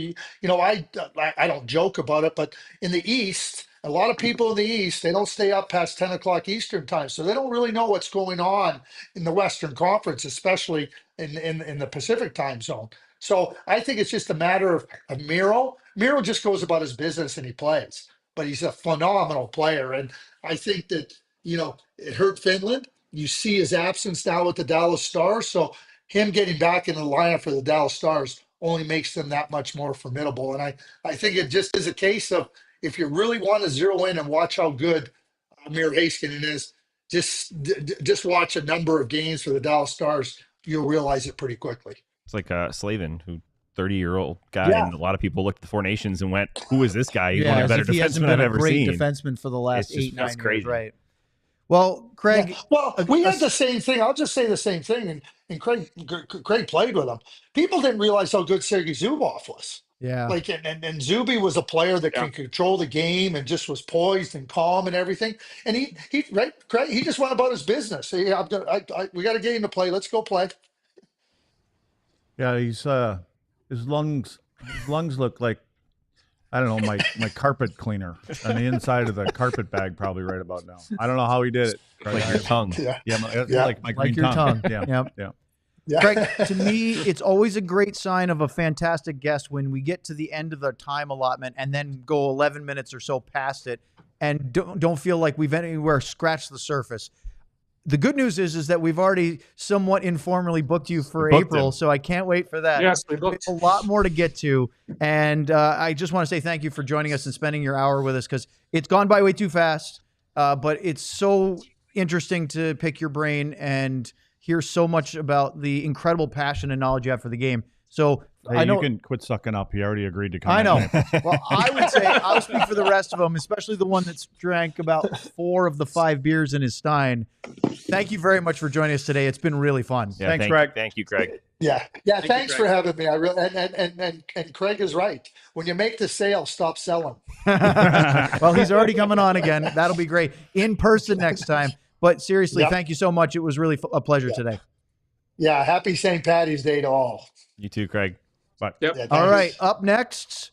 I don't joke about it, but in the East, a lot of people in the East, they don't stay up past 10 o'clock Eastern time, so they don't really know what's going on in the Western Conference, especially in the Pacific time zone. So I think it's just a matter of Miro. Miro just goes about his business and he plays, but he's a phenomenal player. And I think that, it hurt Finland. You see his absence now with the Dallas Stars. So him getting back in the lineup for the Dallas Stars only makes them that much more formidable. And I think it just is a case of, if you really want to zero in and watch how good Miro Heiskanen is, just watch a number of games for the Dallas Stars. You'll realize it pretty quickly. It's like Slavin, who 30-year-old guy, Yeah. and a lot of people looked at the Four Nations and went, "Who is this guy? He's one Yeah, of the as better if he hasn't defensemen been I've a ever great seen." defenseman for the last It's just- 8-9 that's years, crazy. right? Well, Craig, Yeah. Well, we had the same thing. I'll just say the same thing. And Craig played with him. People didn't realize how good Sergei Zubov was. yeah, Like, and Zuby was a player that can control the game and just was poised and calm and everything. And he right, Craig, he just went about his business. We got a game to play. Let's go play. Yeah, he's his lungs look like, I don't know, my carpet cleaner on the inside of the carpet bag, probably right about now. I don't know how he did it. Like your tongue. Yeah. Yeah, like my green like your tongue. Yeah, Yep. yeah. Yeah. Craig, to me, it's always a great sign of a fantastic guest when we get to the end of the time allotment and then go 11 minutes or so past it and don't feel like we've anywhere scratched the surface. The good news is that we've already somewhat informally booked you for booked April, him. so I can't wait for that. Yes, we booked. A lot more to get to, and I just want to say thank you for joining us and spending your hour with us, because it's gone by way too fast, but it's so interesting to pick your brain and hear so much about the incredible passion and knowledge you have for the game. So Hey, I know you can quit sucking up. He already agreed to come. I know. in. Well, I would say I'll speak for the rest of them, especially the one that's drank about 4 of the 5 beers in his Stein. Thank you very much for joining us today. It's been really fun. Yeah, Thanks, thank Craig. Thank you, Craig. Yeah. Thanks Craig. for having me. I really and Craig is right. When you make the sale, stop selling. Well, he's already coming on again. That'll be great. In person next time. But seriously, Yep. thank you so much. It was really a pleasure today. Yeah. Happy St. Patty's Day to all. You too, Craig. Bye. Yep. Yeah, All thanks. right. Up next,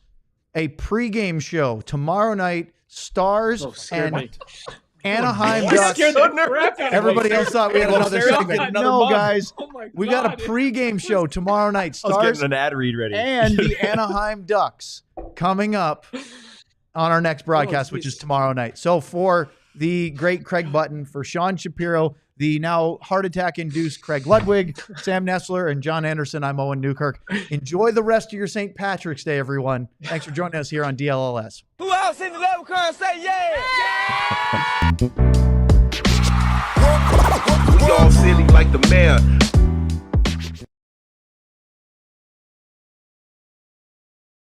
a pregame show tomorrow night. Stars Oh, scared and me. Anaheim You Ducks. scared the crap out of me. Everybody else thought we had Well, another Sarah, segment. get another No, mug. guys. Oh my We got a God. pregame show tomorrow night. I was Stars getting an ad read ready. and the Anaheim Ducks coming up on our next broadcast, which is geez. tomorrow night. So for the great Craig Button, for Sean Shapiro, the now heart attack-induced Craig Ludwig, Sam Nessler, and John Anderson, I'm Owen Newkirk. Enjoy the rest of your St. Patrick's Day, everyone. Thanks for joining us here on DLLS. Who else in the level current say yeah? Y'all silly like the mayor.